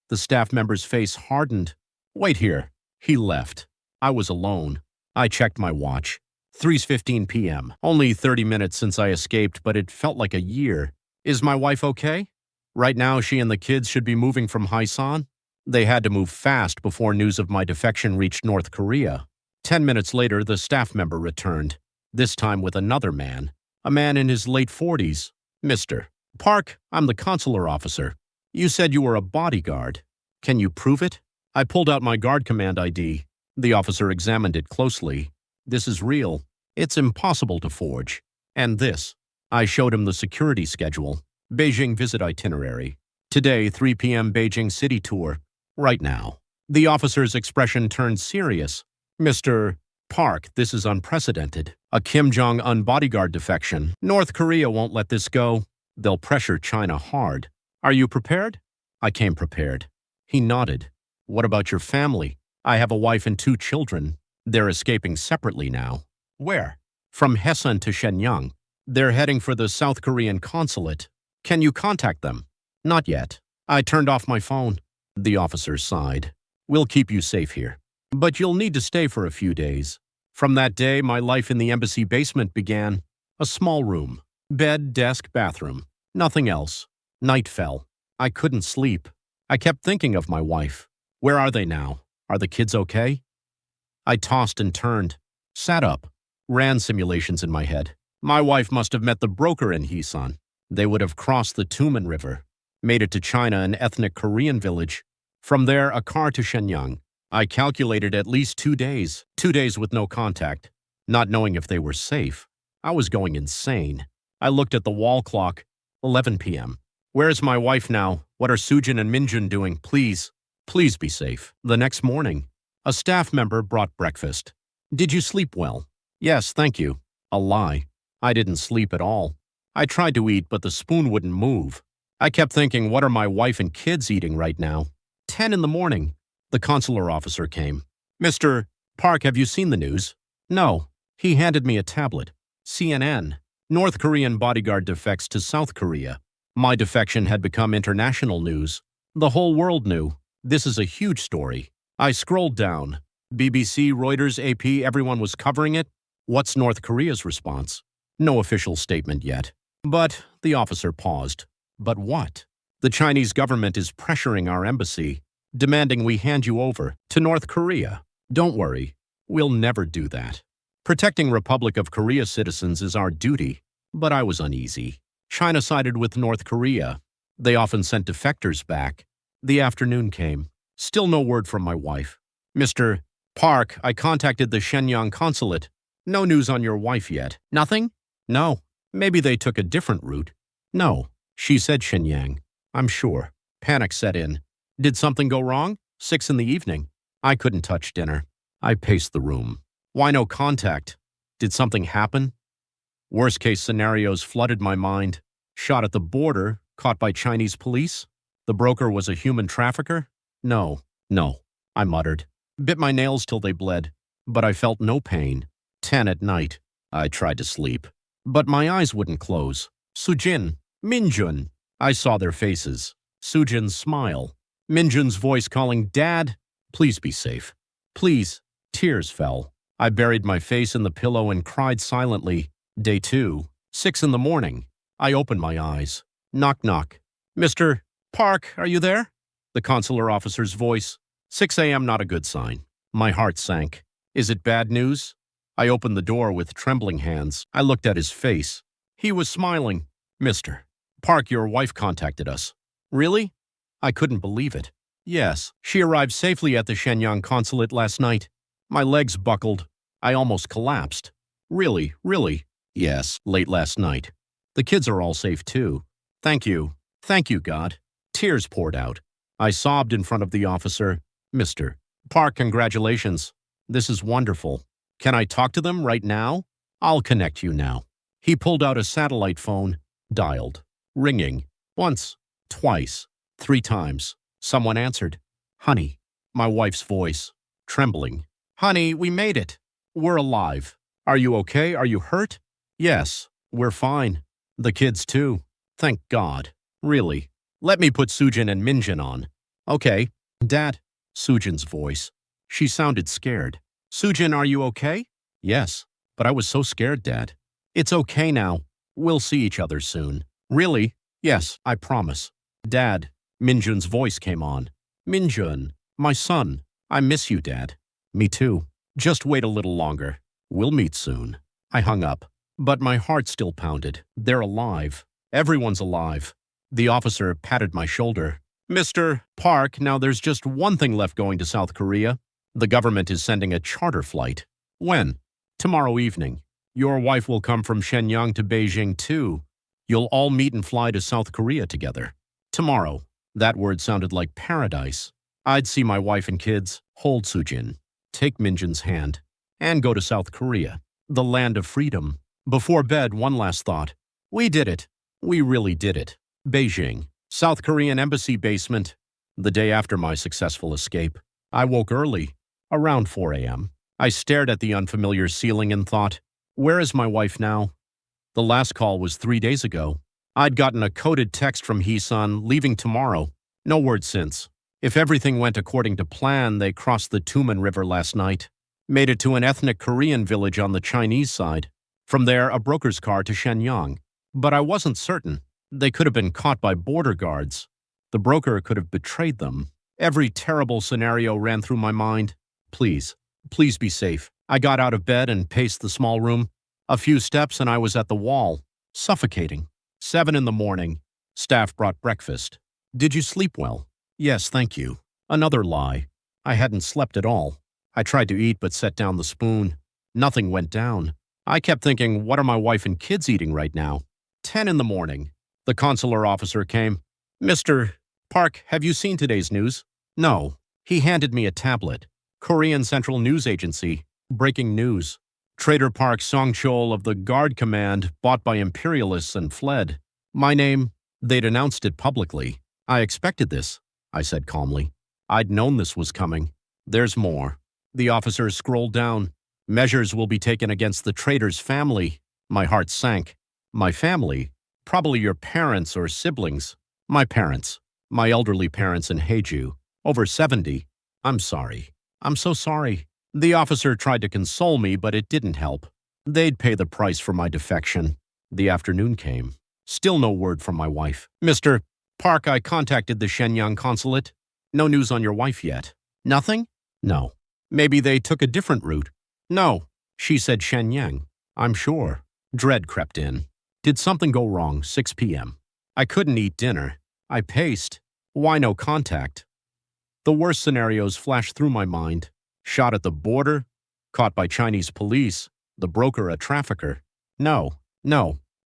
A: The staff member's face hardened. Wait here. He left. I was alone. I checked my watch. 3:15 p.m. Only 30 minutes since I escaped, but it felt like a year. Is my wife okay? Right now, she and the kids should be moving from Haisan. They had to move fast before news of my defection reached North Korea. 10 minutes later, the staff member returned, this time with another man. A man in his late 40s. Mr. Park, I'm the consular officer. You said you were a bodyguard. Can you prove it? I pulled out my guard command ID. The officer examined it closely. This is real. It's impossible to forge. And this. I showed him the security schedule. Beijing visit itinerary. Today, 3 p.m. Beijing city tour. Right now. The officer's expression turned serious. Mr. Park, this is unprecedented. A Kim Jong-un bodyguard defection. North Korea won't let this go. They'll pressure China hard. Are you prepared? I came prepared. He nodded. What about your family? I have a wife and 2 children. They're escaping separately now. Where? From Hesan to Shenyang. They're heading for the South Korean consulate. Can you contact them? Not yet. I turned off my phone. The officer sighed. We'll keep you safe here. But you'll need to stay for a few days. From that day, my life in the embassy basement began. A small room. Bed, desk, bathroom. Nothing else. Night fell. I couldn't sleep. I kept thinking of my wife. Where are they now? Are the kids okay? I tossed and turned. Sat up. Ran simulations in my head. My wife must have met the broker in Hesan. They would have crossed the Tumen River. Made it to China, an ethnic Korean village. From there, a car to Shenyang. I calculated at least 2 days. 2 days with no contact. Not knowing if they were safe. I was going insane. I looked at the wall clock. 11 p.m. Where's my wife now? What are Sujin and Minjun doing? Please, please be safe. The next morning, a staff member brought breakfast. Did you sleep well? Yes, thank you. A lie. I didn't sleep at all. I tried to eat, but the spoon wouldn't move. I kept thinking, what are my wife and kids eating right now? 10 in the morning. The consular officer came. Mr. Park, have you seen the news? No. He handed me a tablet. CNN. North Korean bodyguard defects to South Korea. My defection had become international news. The whole world knew. This is a huge story. I scrolled down. BBC, Reuters, AP, everyone was covering it. What's North Korea's response? No official statement yet. But the officer paused. But what? The Chinese government is pressuring our embassy, demanding we hand you over to North Korea. Don't worry. We'll never do that. Protecting Republic of Korea citizens is our duty. But I was uneasy. China sided with North Korea. They often sent defectors back. The afternoon came. Still no word from my wife. Mr. Park, I contacted the Shenyang consulate. No news on your wife yet. Nothing? No. Maybe they took a different route. No. She said Shenyang. I'm sure. Panic set in. Did something go wrong? 6 in the evening. I couldn't touch dinner. I paced the room. Why no contact? Did something happen? Worst-case scenarios flooded my mind. Shot at the border, caught by Chinese police? The broker was a human trafficker? No, I muttered. Bit my nails till they bled, but I felt no pain. 10 at night. I tried to sleep, but my eyes wouldn't close. Sujin, Minjun. I saw their faces. Sujin's smile. Minjun's voice calling, Dad, please be safe. Please. Tears fell. I buried my face in the pillow and cried silently. Day 2, 6 in the morning. I opened my eyes. Knock, knock. Mr. Park, are you there? The consular officer's voice. 6 a.m. not a good sign. My heart sank. Is it bad news? I opened the door with trembling hands. I looked at his face. He was smiling. Mr. Park, your wife contacted us. Really? I couldn't believe it. Yes, she arrived safely at the Shenyang consulate last night. My legs buckled. I almost collapsed. Really? Yes, late last night. The kids are all safe too. Thank you, God. Tears poured out. I sobbed in front of the officer. Mr. Park, congratulations. This is wonderful. Can I talk to them right now? I'll connect you now. He pulled out a satellite phone, dialed, ringing. Once, twice, 3 times. Someone answered. Honey, my wife's voice, trembling. Honey, we made it. We're alive. Are you okay? Are you hurt? Yes, we're fine. The kids too. Thank God. Really. Let me put Sujin and Minjin on. Okay. Dad. Sujin's voice. She sounded scared. Sujin, are you okay? Yes, but I was so scared, Dad. It's okay now. We'll see each other soon. Really? Yes, I promise. Dad. Minjun's voice came on. Minjun, my son. I miss you, Dad. Me too. Just wait a little longer. We'll meet soon. I hung up, but my heart still pounded. They're alive. Everyone's alive. The officer patted my shoulder. Mr. Park, now there's just one thing left going to South Korea. The government is sending a charter flight. When? Tomorrow evening. Your wife will come from Shenyang to Beijing too. You'll all meet and fly to South Korea together. Tomorrow. That word sounded like paradise. I'd see my wife and kids, hold Sujin, take Minjin's hand, and go to South Korea, the land of freedom. Before bed, one last thought. We did it. We really did it. Beijing, South Korean embassy basement. The day after my successful escape, I woke early, around 4 a.m. I stared at the unfamiliar ceiling and thought, where is my wife now? The last call was 3 days ago. I'd gotten a coded text from Heesun, leaving tomorrow. No word since. If everything went according to plan, they crossed the Tumen River last night, made it to an ethnic Korean village on the Chinese side. From there, a broker's car to Shenyang. But I wasn't certain. They could have been caught by border guards. The broker could have betrayed them. Every terrible scenario ran through my mind. Please be safe. I got out of bed and paced the small room. A few steps and I was at the wall, suffocating. 7 in the morning. Staff brought breakfast. Did you sleep well? Yes, thank you. Another lie. I hadn't slept at all. I tried to eat but set down the spoon. Nothing went down. I kept thinking, what are my wife and kids eating right now? 10 in the morning. The consular officer came. Mr. Park, have you seen today's news? No. He handed me a tablet. Korean Central News Agency. Breaking news. Trader Park Songchol of the Guard Command, bought by imperialists and fled. My name, they'd announced it publicly. I expected this, I said calmly. I'd known this was coming. There's more. The officer scrolled down. Measures will be taken against the trader's family. My heart sank. My family? Probably your parents or siblings. My parents. My elderly parents in Haeju. Over 70. I'm sorry. I'm so sorry. The officer tried to console me, but it didn't help. They'd pay the price for my defection. The afternoon came. Still no word from my wife. Mr. Park, I contacted the Shenyang consulate. No news on your wife yet. Nothing? No. Maybe they took a different route. No. She said Shenyang. I'm sure. Dread crept in. Did something go wrong? 6 p.m. I couldn't eat dinner. I paced. Why no contact? The worst scenarios flashed through my mind. Shot at the border, caught by Chinese police, the broker a trafficker. No,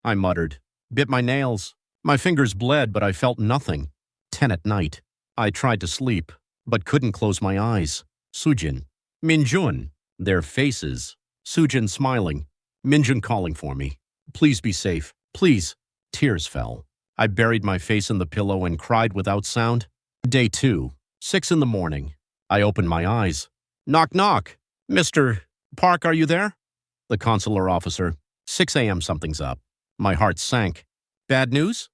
A: I muttered. Bit my nails. My fingers bled, but I felt nothing. 10 at night. I tried to sleep, but couldn't close my eyes. Sujin. Minjun. Their faces. Sujin smiling. Minjun calling for me. Please be safe. Please. Tears fell. I buried my face in the pillow and cried without sound. Day 2. 6 in the morning. I opened my eyes. Knock, knock. Mr. Park, are you there? The consular officer. 6 a.m. something's up. My heart sank. Bad news?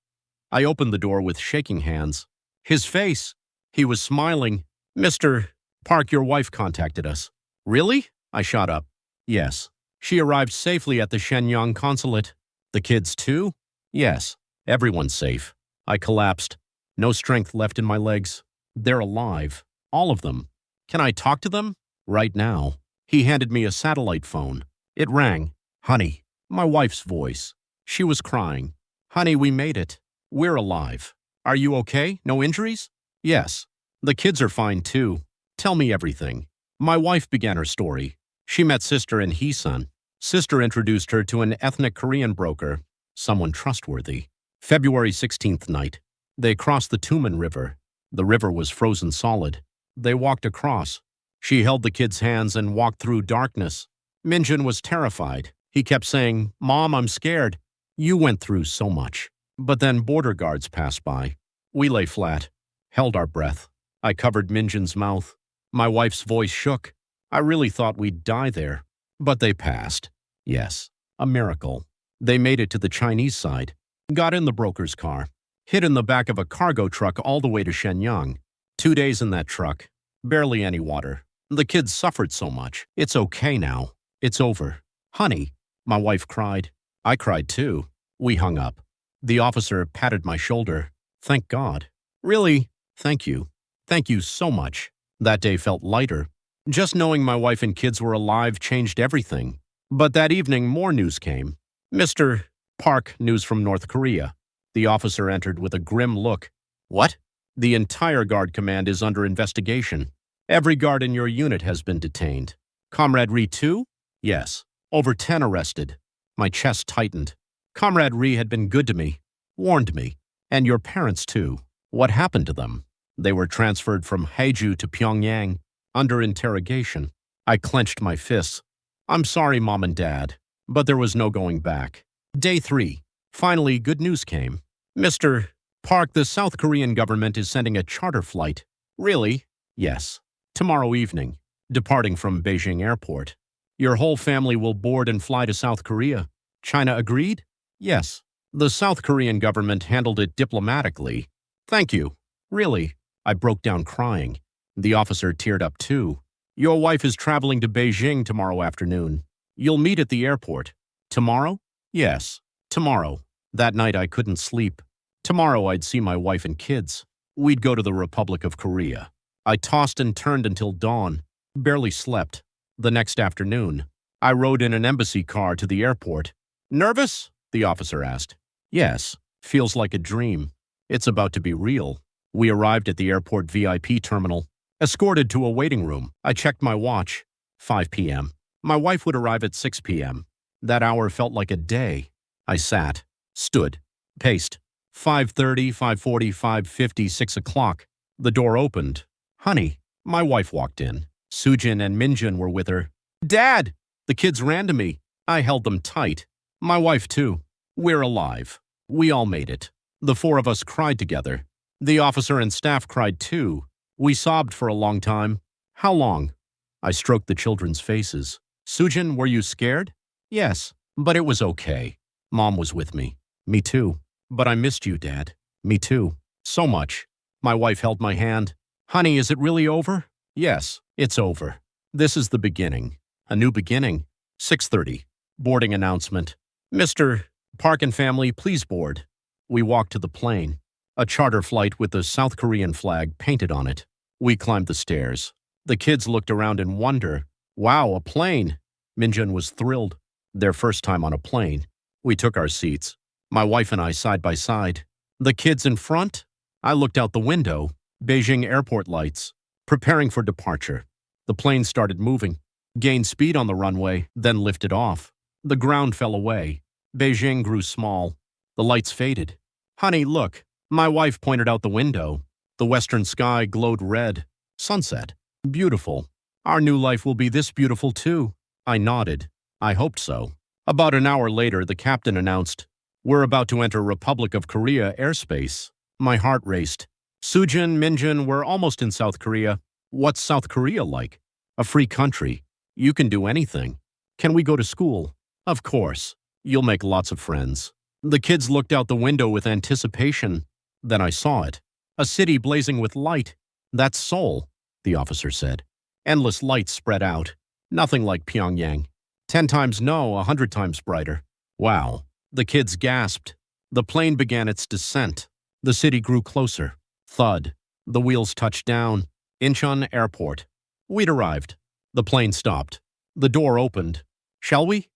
A: I opened the door with shaking hands. His face. He was smiling. Mr. Park, your wife contacted us. Really? I shot up. Yes. She arrived safely at the Shenyang consulate. The kids too? Yes. Everyone's safe. I collapsed. No strength left in my legs. They're alive. All of them. Can I talk to them? Right now. He handed me a satellite phone. It rang. Honey. My wife's voice. She was crying. Honey, we made it. We're alive. Are you okay? No injuries? Yes. The kids are fine too. Tell me everything. My wife began her story. She met sister in Heesun. Sister introduced her to an ethnic Korean broker, someone trustworthy. February 16th night. They crossed the Tumen River. The river was frozen solid. They walked across. She held the kids' hands and walked through darkness. Minjun was terrified. He kept saying, Mom, I'm scared. You went through so much. But then border guards passed by. We lay flat, held our breath. I covered Minjun's mouth. My wife's voice shook. I really thought we'd die there. But they passed. Yes, a miracle. They made it to the Chinese side. Got in the broker's car. Hid in the back of a cargo truck all the way to Shenyang. 2 days in that truck. Barely any water. The kids suffered so much. It's okay now. It's over. Honey, my wife cried. I cried too. We hung up. The officer patted my shoulder. Thank God. Really? Thank you. Thank you so much. That day felt lighter. Just knowing my wife and kids were alive changed everything. But that evening, more news came. Mr. Park, news from North Korea. The officer entered with a grim look. What? The entire guard command is under investigation. Every guard in your unit has been detained. Comrade Ri too? Yes. Over 10 arrested. My chest tightened. Comrade Ri had been good to me. Warned me. And your parents too. What happened to them? They were transferred from Haeju to Pyongyang. Under interrogation. I clenched my fists. I'm sorry, Mom and Dad. But there was no going back. Day 3. Finally, good news came. Mr. Park, the South Korean government is sending a charter flight. Really? Yes. Tomorrow evening. Departing from Beijing Airport. Your whole family will board and fly to South Korea. China agreed? Yes. The South Korean government handled it diplomatically. Thank you. Really? I broke down crying. The officer teared up too. Your wife is traveling to Beijing tomorrow afternoon. You'll meet at the airport. Tomorrow? Yes. Tomorrow. That night I couldn't sleep. Tomorrow I'd see my wife and kids. We'd go to the Republic of Korea. I tossed and turned until dawn. Barely slept. The next afternoon, I rode in an embassy car to the airport. Nervous? The officer asked. Yes. Feels like a dream. It's about to be real. We arrived at the airport VIP terminal. Escorted to a waiting room. I checked my watch. 5 p.m. My wife would arrive at 6 p.m. That hour felt like a day. I sat, stood, paced. 5:30, 5:40, 5:50, 6 o'clock. The door opened. Honey, my wife walked in. Sujin and Minjun were with her. Dad! The kids ran to me. I held them tight. My wife, too. We're alive. We all made it. The four of us cried together. The officer and staff cried, too. We sobbed for a long time. How long? I stroked the children's faces. Sujin, were you scared? Yes, but it was okay. Mom was with me. Me too. But I missed you, Dad. Me too. So much. My wife held my hand. Honey, is it really over? Yes, it's over. This is the beginning. A new beginning. 6:30. Boarding announcement. Mr. Park and family, please board. We walked to the plane. A charter flight with the South Korean flag painted on it. We climbed the stairs. The kids looked around in wonder. Wow, a plane! Minjun was thrilled. Their first time on a plane. We took our seats. My wife and I side by side. The kids in front? I looked out the window. Beijing airport lights. Preparing for departure. The plane started moving. Gained speed on the runway, then lifted off. The ground fell away. Beijing grew small. The lights faded. Honey, look. My wife pointed out the window. The western sky glowed red. Sunset. Beautiful. Our new life will be this beautiful too. I nodded. I hoped so. About an hour later, the captain announced, "We're about to enter Republic of Korea airspace." My heart raced. Sujin, Minjun, we're almost in South Korea. What's South Korea like? A free country. You can do anything. Can we go to school? Of course. You'll make lots of friends. The kids looked out the window with anticipation. Then I saw it. A city blazing with light. That's Seoul, the officer said. Endless lights spread out. Nothing like Pyongyang. 10 times no, 100 times brighter. Wow. The kids gasped. The plane began its descent. The city grew closer. Thud. The wheels touched down. Incheon Airport. We'd arrived. The plane stopped. The door opened. Shall we?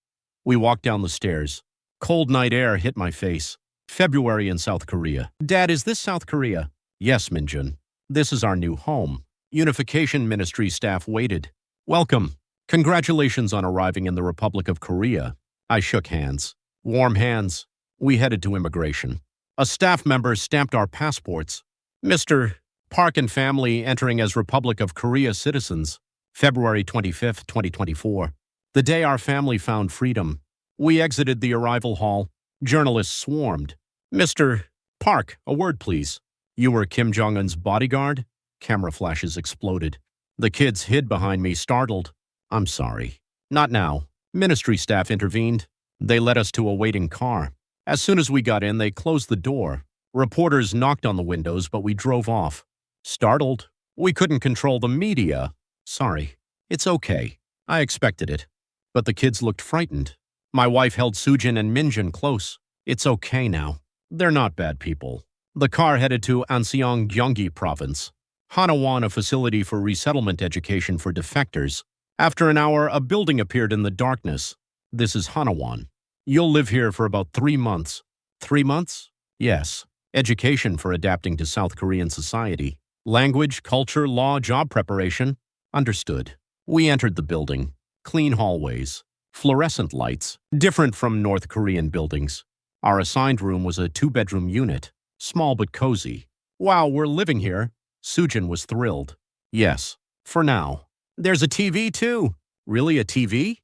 A: We walked down the stairs. Cold night air hit my face. February in South Korea. Dad, is this South Korea? Yes, Minjun. This is our new home. Unification Ministry staff waited. Welcome. Congratulations on arriving in the Republic of Korea. I shook hands. Warm hands. We headed to immigration. A staff member stamped our passports. Mr. Park and family entering as Republic of Korea citizens. February 25th, 2024. The day our family found freedom. We exited the arrival hall. Journalists swarmed. Mr. Park, a word please. You were Kim Jong-un's bodyguard? Camera flashes exploded. The kids hid behind me, startled. I'm sorry. Not now. Ministry staff intervened. They led us to a waiting car. As soon as we got in, they closed the door. Reporters knocked on the windows, but we drove off. Startled. We couldn't control the media. Sorry. It's okay. I expected it. But the kids looked frightened. My wife held Sujin and Minjun close. It's okay now. They're not bad people. The car headed to Anseong Gyeonggi Province. Hanawan, a facility for resettlement education for defectors. After an hour, a building appeared in the darkness. This is Hanawan. You'll live here for about 3 months. 3 months? Yes. Education for adapting to South Korean society. Language, culture, law, job preparation. Understood. We entered the building. Clean hallways. Fluorescent lights. Different from North Korean buildings. Our assigned room was a 2-bedroom unit. Small but cozy. Wow, we're living here. Sujin was thrilled. Yes. For now. There's a TV too. Really, a TV?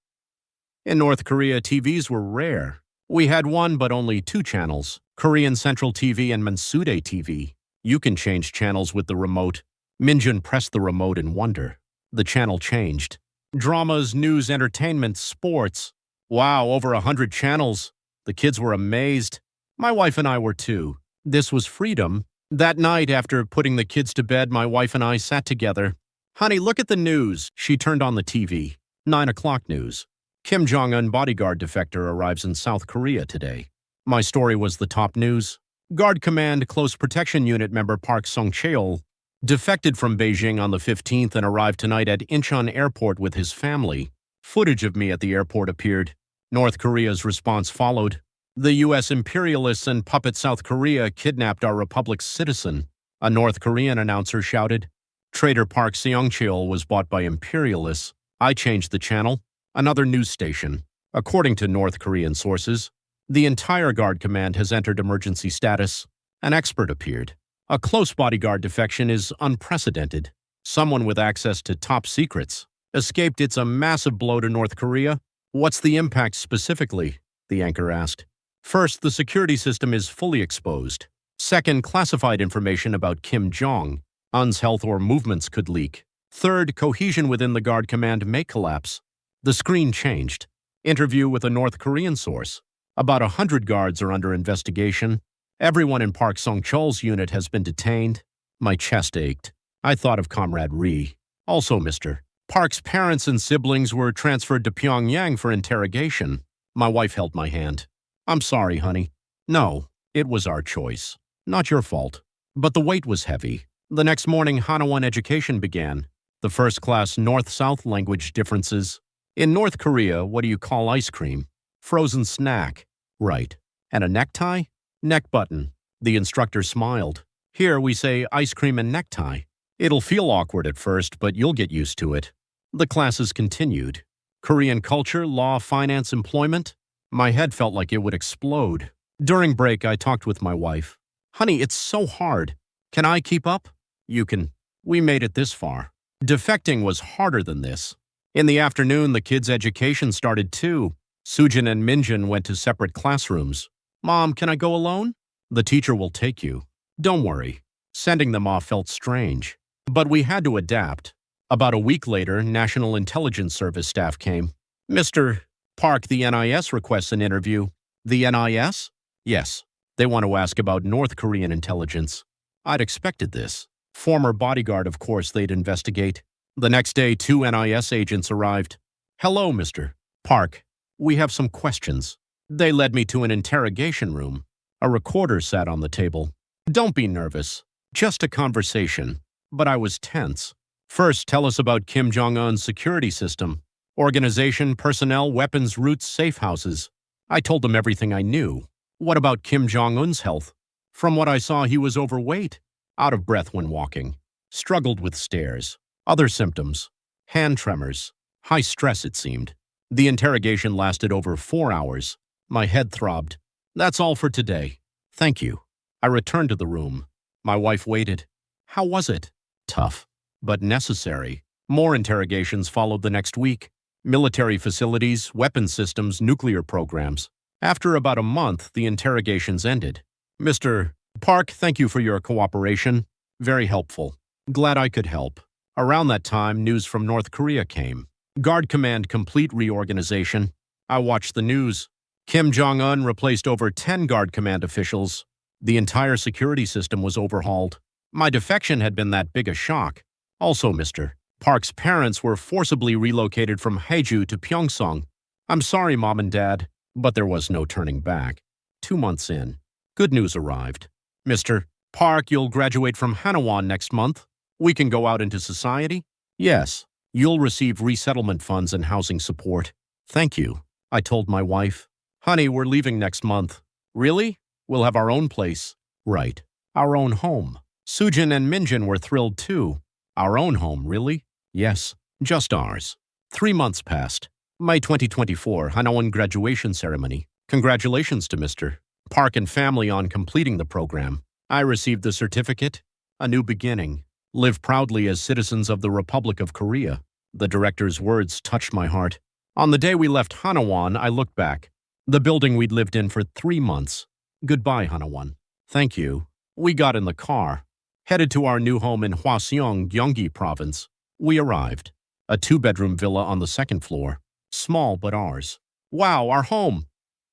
A: In North Korea, TVs were rare. We had one, but only 2 channels. Korean Central TV and Mansudae TV. You can change channels with the remote. Minjun pressed the remote in wonder. The channel changed. Dramas, news, entertainment, sports. Wow, over 100 channels. The kids were amazed. My wife and I were too. This was freedom. That night, after putting the kids to bed, my wife and I sat together. Honey, look at the news. She turned on the TV. 9 o'clock news. Kim Jong-un bodyguard defector arrives in South Korea today. My story was the top news. Guard Command Close Protection Unit member Park Sung-cheol defected from Beijing on the 15th and arrived tonight at Incheon Airport with his family. Footage of me at the airport appeared. North Korea's response followed. The U.S. imperialists and puppet South Korea kidnapped our republic's citizen. A North Korean announcer shouted. Trader Park Seong-cheol was bought by imperialists. I changed the channel. Another news station. According to North Korean sources, the entire Guard Command has entered emergency status. An expert appeared. A close bodyguard defection is unprecedented. Someone with access to top secrets escaped. It's a massive blow to North Korea. What's the impact specifically? The anchor asked. First, the security system is fully exposed. Second, classified information about Kim Jong-un's health or movements could leak. Third, cohesion within the guard command may collapse. The screen changed. Interview with a North Korean source. About 100 guards are under investigation. Everyone in Park Sung-cheol's unit has been detained. My chest ached. I thought of Comrade Ri. Also, Mr. Park's parents and siblings were transferred to Pyongyang for interrogation. My wife held my hand. I'm sorry, honey. No, it was our choice. Not your fault. But the weight was heavy. The next morning, Hanawan education began. The first-class North-South language differences. In North Korea, what do you call ice cream? Frozen snack. Right. And a necktie? Neck button. The instructor smiled. Here we say ice cream and necktie. It'll feel awkward at first, but you'll get used to it. The classes continued. Korean culture, law, finance, employment. My head felt like it would explode. During break, I talked with my wife. Honey, it's so hard. Can I keep up? You can. We made it this far. Defecting was harder than this. In the afternoon, the kids' education started too. Sujin and Minjin went to separate classrooms. Mom, can I go alone? The teacher will take you. Don't worry. Sending them off felt strange. But we had to adapt. About a week later, National Intelligence Service staff came. Mr. Park, the NIS requests an interview. The NIS? Yes. They want to ask about North Korean intelligence. I'd expected this. Former Bodyguard, of course, they'd investigate. The next day, 2 NIS agents arrived. Hello, Mr. Park. We have some questions. They led me to an interrogation room. A recorder sat on the table. Don't be nervous. Just a conversation. But I was tense. First, tell us about Kim Jong-un's security system. Organization, personnel, weapons, routes, safe houses. I told them everything I knew. What about Kim Jong-un's health? From what I saw, he was overweight, out of breath when walking, struggled with stairs. Other symptoms: hand tremors, high stress, it seemed. The interrogation lasted over 4 hours. My head throbbed. That's all for today. Thank you. I returned to the room. My wife waited. How was it? Tough, but necessary. More interrogations followed the next week. Military facilities, weapon systems, nuclear programs. After about a month, the interrogations ended. Mr. Park, thank you for your cooperation. Very helpful. Glad I could help. Around that time, news from North Korea came. Guard Command complete reorganization. I watched the news. Kim Jong-un replaced over 10 Guard Command officials. The entire security system was overhauled. My defection had been that big a shock. Also, Mr. Park's parents were forcibly relocated from Haeju to Pyeongseong. I'm sorry, Mom and Dad, but there was no turning back. 2 months in, good news arrived. Mr. Park, you'll graduate from Hanawan next month. We can go out into society? Yes. You'll receive resettlement funds and housing support. Thank you. I told my wife. Honey, we're leaving next month. Really? We'll have our own place. Right. Our own home. Sujin and Minjin were thrilled too. Our own home, really? Yes, just ours. 3 months passed. May 2024, Hanawan graduation ceremony. Congratulations to Mr. Park and family on completing the program. I received the certificate. A new beginning. Live proudly as citizens of the Republic of Korea. The director's words touched my heart. On the day we left Hanawan, I looked back. The building we'd lived in for 3 months. Goodbye, Hanawan. Thank you. We got in the car. Headed to our new home in Hwaseong, Gyeonggi Province. We arrived. A 2-bedroom villa on the 2nd floor. Small, but ours. Wow, our home!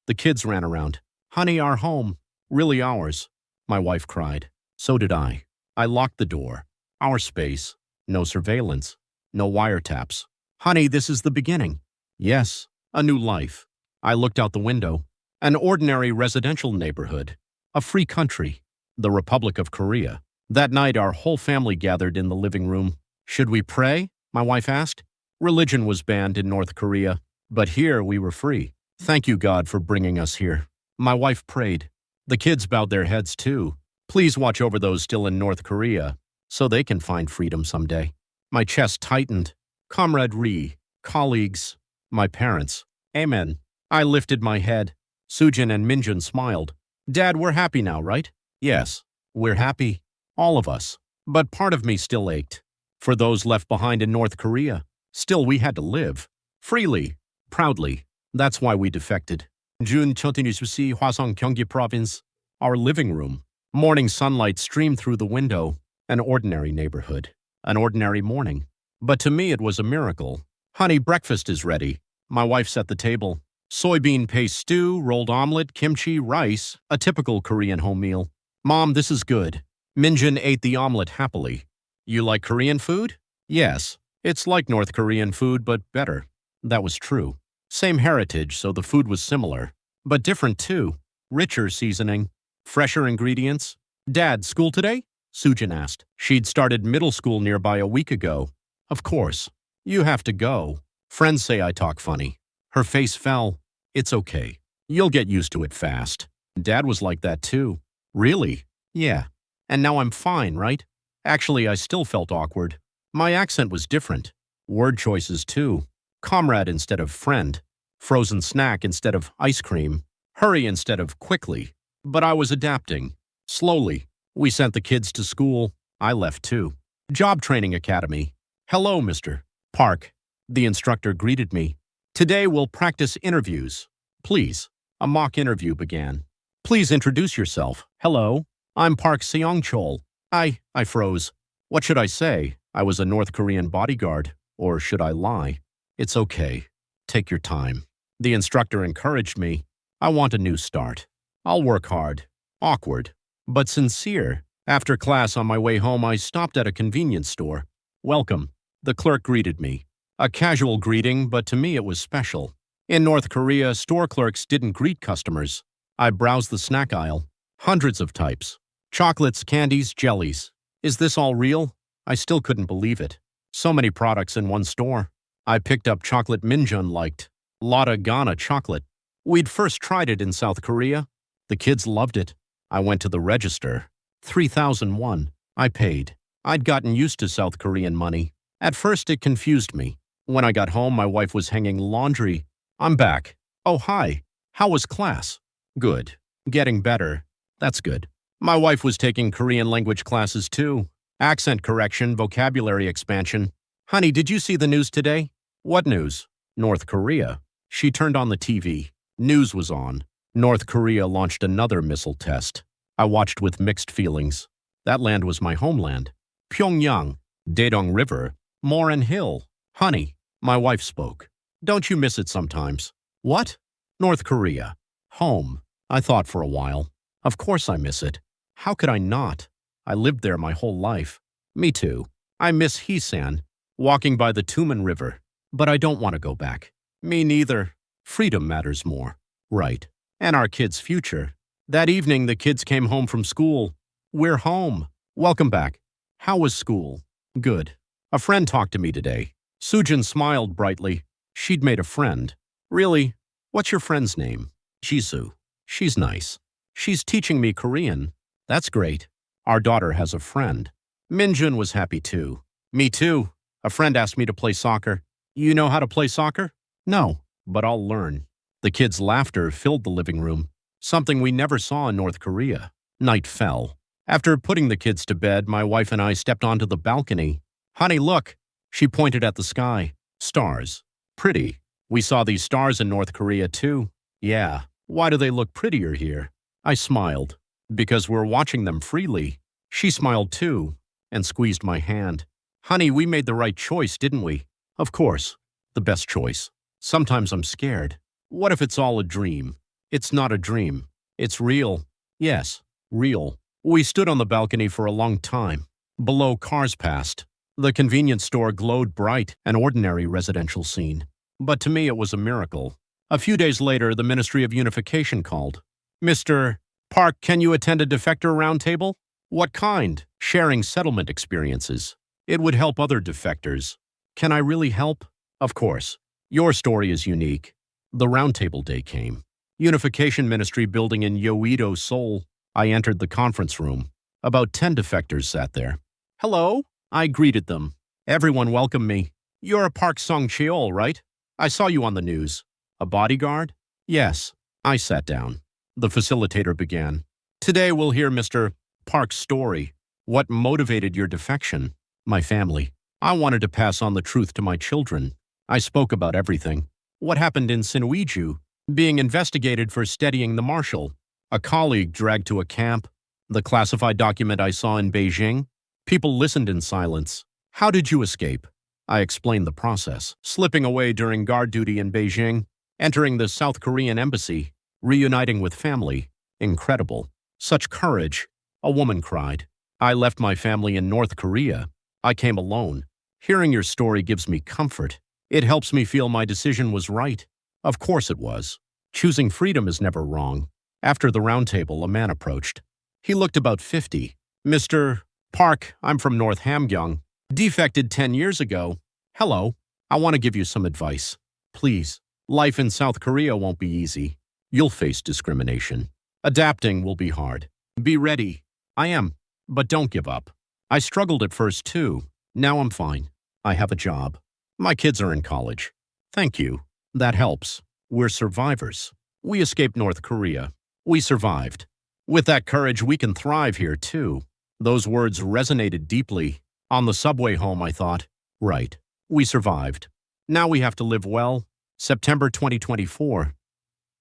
A: The kids ran around. Honey, our home. Really ours. My wife cried. So did I. I locked the door. Our space. No surveillance. No wiretaps. Honey, this is the beginning. Yes, a new life. I looked out the window. An ordinary residential neighborhood. A free country. The Republic of Korea. That night, our whole family gathered in the living room. Should we pray? My wife asked. Religion was banned in North Korea, but here we were free. Thank you, God, for bringing us here. My wife prayed. The kids bowed their heads too. Please watch over those still in North Korea, so they can find freedom someday. My chest tightened. Comrade Ri, colleagues, my parents. Amen. I lifted my head. Sujin and Minjin smiled. Dad, we're happy now, right? Yes, we're happy. All of us. But part of me still ached. For those left behind in North Korea. Still, we had to live. Freely. Proudly. That's why we defected. June Chotinisusi, Hwasong Gyeonggi Province. Our living room. Morning sunlight streamed through the window. An ordinary neighborhood. An ordinary morning. But to me it was a miracle. Honey, breakfast is ready. My wife set the table. Soybean paste stew, rolled omelet, kimchi, rice, a typical Korean home meal. Mom, this is good. Minjin ate the omelet happily. You like Korean food? Yes. It's like North Korean food, but better. That was true. Same heritage, so the food was similar. But different too. Richer seasoning. Fresher ingredients. Dad, school today? Sujin asked. She'd started middle school nearby a week ago. Of course. You have to go. Friends say I talk funny. Her face fell. It's okay. You'll get used to it fast. Dad was like that too. Really? Yeah. And now I'm fine, right? Actually, I still felt awkward. My accent was different. Word choices too. Comrade instead of friend. Frozen snack instead of ice cream. Hurry instead of quickly. But I was adapting. Slowly. We sent the kids to school. I left too. Job training academy. Hello, Mr. Park. The instructor greeted me. Today we'll practice interviews. Please. A mock interview began. Please introduce yourself. Hello. I'm Park Seong-chol. I froze. What should I say? I was a North Korean bodyguard. Or should I lie? It's okay. Take your time. The instructor encouraged me. I want a new start. I'll work hard. Awkward. But sincere. After class on my way home, I stopped at a convenience store. Welcome. The clerk greeted me. A casual greeting, but to me it was special. In North Korea, store clerks didn't greet customers. I browsed the snack aisle. Hundreds of types. Chocolates, candies, jellies. Is this all real? I still couldn't believe it. So many products in one store. I picked up chocolate Minjun liked. Lotta Ghana chocolate. We'd first tried it in South Korea. The kids loved it. I went to the register. 3,001. I paid. I'd gotten used to South Korean money. At first it confused me. When I got home, my wife was hanging laundry. I'm back. Oh, hi. How was class? Good. Getting better. That's good. My wife was taking Korean language classes too. Accent correction, vocabulary expansion. Honey, did you see the news today? What news? North Korea. She turned on the TV. News was on. North Korea launched another missile test. I watched with mixed feelings. That land was my homeland. Pyongyang, Daedong River, Morin Hill. Honey, my wife spoke. Don't you miss it sometimes? What? North Korea. Home. I thought for a while. Of course I miss it. How could I not? I lived there my whole life. Me too. I miss Hisan, walking by the Tumen River. But I don't want to go back. Me neither. Freedom matters more. Right. And our kids' future. That evening, the kids came home from school. We're home. Welcome back. How was school? Good. A friend talked to me today. Sujin smiled brightly. She'd made a friend. Really? What's your friend's name? Jisoo. She's nice. She's teaching me Korean. That's great. Our daughter has a friend. Minjun was happy too. Me too. A friend asked me to play soccer. You know how to play soccer? No, but I'll learn. The kids' laughter filled the living room. Something we never saw in North Korea. Night fell. After putting the kids to bed, my wife and I stepped onto the balcony. Honey, look. She pointed at the sky. Stars. Pretty. We saw these stars in North Korea too. Yeah. Why do they look prettier here? I smiled. Because we're watching them freely. She smiled too and squeezed my hand. Honey, we made the right choice, didn't we? Of course. The best choice. Sometimes I'm scared. What if it's all a dream? It's not a dream. It's real. Yes, real. We stood on the balcony for a long time. Below, cars passed. The convenience store glowed bright, an ordinary residential scene. But to me, it was a miracle. A few days later, the Ministry of Unification called. Mr. Park, can you attend a defector roundtable? What kind? Sharing settlement experiences. It would help other defectors. Can I really help? Of course. Your story is unique. The roundtable day came. Unification Ministry building in Yeouido, Seoul. I entered the conference room. About 10 defectors sat there. Hello? I greeted them. Everyone welcomed me. You're a Park Seong-chol, right? I saw you on the news. A bodyguard? Yes. I sat down. The facilitator began. Today we'll hear Mr. Park's story. What motivated your defection? My family. I wanted to pass on the truth to my children. I spoke about everything. What happened in Sinuiju? Being investigated for steadying the marshal. A colleague dragged to a camp. The classified document I saw in Beijing. People listened in silence. How did you escape? I explained the process. Slipping away during guard duty in Beijing. Entering the South Korean embassy. Reuniting with family. Incredible. Such courage. A woman cried. I left my family in North Korea. I came alone. Hearing your story gives me comfort. It helps me feel my decision was right. Of course it was. Choosing freedom is never wrong. After the round table, a man approached. He looked about 50. Mr. Park, I'm from North Hamgyong. Defected 10 years ago. Hello. I want to give you some advice. Please. Life in South Korea won't be easy. You'll face discrimination. Adapting will be hard. Be ready. I am. But don't give up. I struggled at first too. Now I'm fine. I have a job. My kids are in college. Thank you. That helps. We're survivors. We escaped North Korea. We survived. With that courage, we can thrive here too. Those words resonated deeply. On the subway home, I thought, right, we survived. Now we have to live well. September 2024.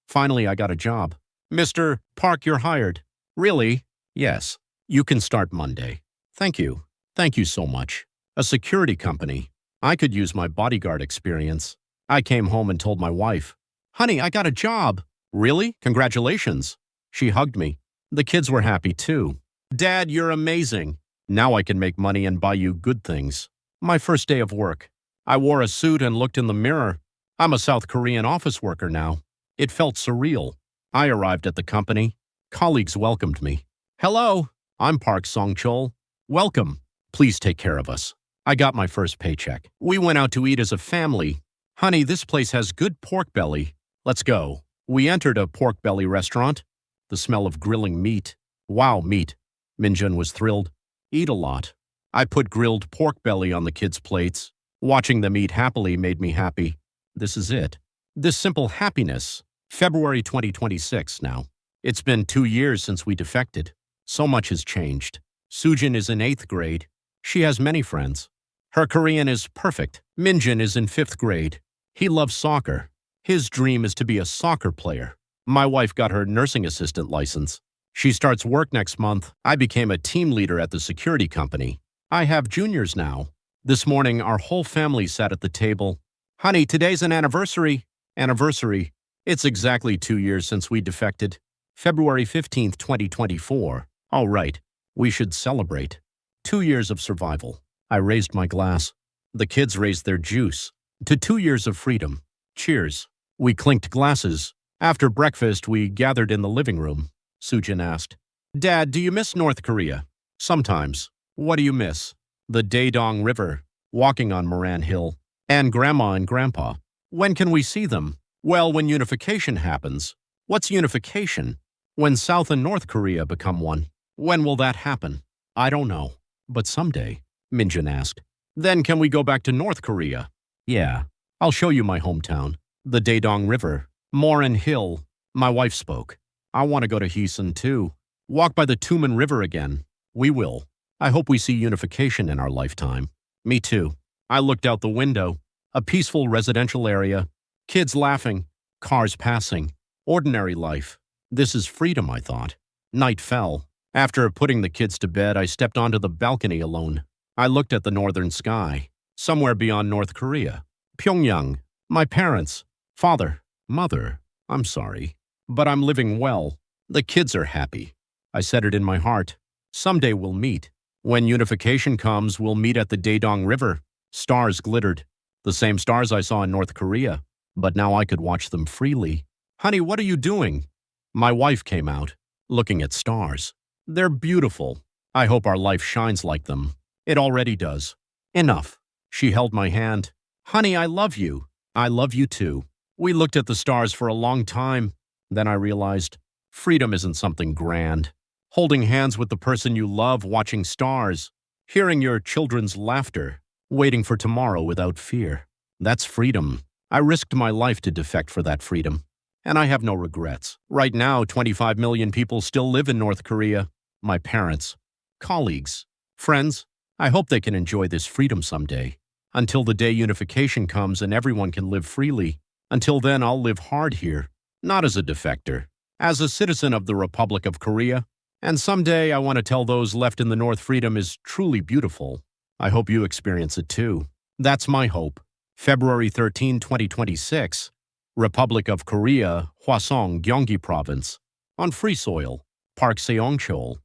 A: Finally, I got a job. Mr. Park, you're hired. Really? Yes. You can start Monday. Thank you. Thank you so much. A security company. I could use my bodyguard experience. I came home and told my wife, Honey, I got a job. Really? Congratulations. She hugged me. The kids were happy too. Dad, you're amazing. Now I can make money and buy you good things. My first day of work. I wore a suit and looked in the mirror. I'm a South Korean office worker now. It felt surreal. I arrived at the company. Colleagues welcomed me. Hello, I'm Park Song-chol. Welcome. Please take care of us. I got my first paycheck. We went out to eat as a family. Honey, this place has good pork belly. Let's go. We entered a pork belly restaurant. The smell of grilling meat. Wow, meat. Minjun was thrilled. Eat a lot. I put grilled pork belly on the kids' plates. Watching them eat happily made me happy. This is it. This simple happiness. February 2026 now. It's been 2 years since we defected. So much has changed. Sujin is in 8th grade. She has many friends. Her Korean is perfect. Minjun is in 5th grade. He loves soccer. His dream is to be a soccer player. My wife got her nursing assistant license. She starts work next month. I became a team leader at the security company. I have juniors now. This morning, our whole family sat at the table. Honey, today's an anniversary. Anniversary. It's exactly 2 years since we defected. February 15th, 2024. All right. We should celebrate. 2 years of survival. I raised my glass. The kids raised their juice. To 2 years of freedom. Cheers. We clinked glasses. After breakfast, we gathered in the living room. Sujin asked, Dad, do you miss North Korea? Sometimes. What do you miss? The Daedong River, walking on Moran Hill, and Grandma and Grandpa. When can we see them? Well, when unification happens. What's unification? When South and North Korea become one. When will that happen? I don't know. But someday, Minjun asked. Then can we go back to North Korea? Yeah. I'll show you my hometown. The Daedong River. Moran Hill. My wife spoke. I want to go to Heesun too. Walk by the Tumen River again. We will. I hope we see unification in our lifetime. Me too. I looked out the window. A peaceful residential area. Kids laughing. Cars passing. Ordinary life. This is freedom, I thought. Night fell. After putting the kids to bed, I stepped onto the balcony alone. I looked at the northern sky. Somewhere beyond North Korea. Pyongyang. My parents. Father. Mother. I'm sorry. But I'm living well. The kids are happy. I said it in my heart. Someday we'll meet. When unification comes, we'll meet at the Daedong River. Stars glittered. The same stars I saw in North Korea. But now I could watch them freely. Honey, what are you doing? My wife came out, looking at stars. They're beautiful. I hope our life shines like them. It already does. Enough. She held my hand. Honey, I love you. I love you too. We looked at the stars for a long time. Then I realized freedom isn't something grand. Holding hands with the person you love, watching stars, hearing your children's laughter, waiting for tomorrow without fear. That's freedom. I risked my life to defect for that freedom. And I have no regrets. Right now, 25 million people still live in North Korea. My parents, colleagues, friends. I hope they can enjoy this freedom someday. Until the day unification comes and everyone can live freely. Until then, I'll live hard here, not as a defector, as a citizen of the Republic of Korea. And someday I want to tell those left in the North freedom is truly beautiful. I hope you experience it too. That's my hope. February 13, 2026, Republic of Korea, Hwasong, Gyeonggi Province, on free soil, Park Seong-chol.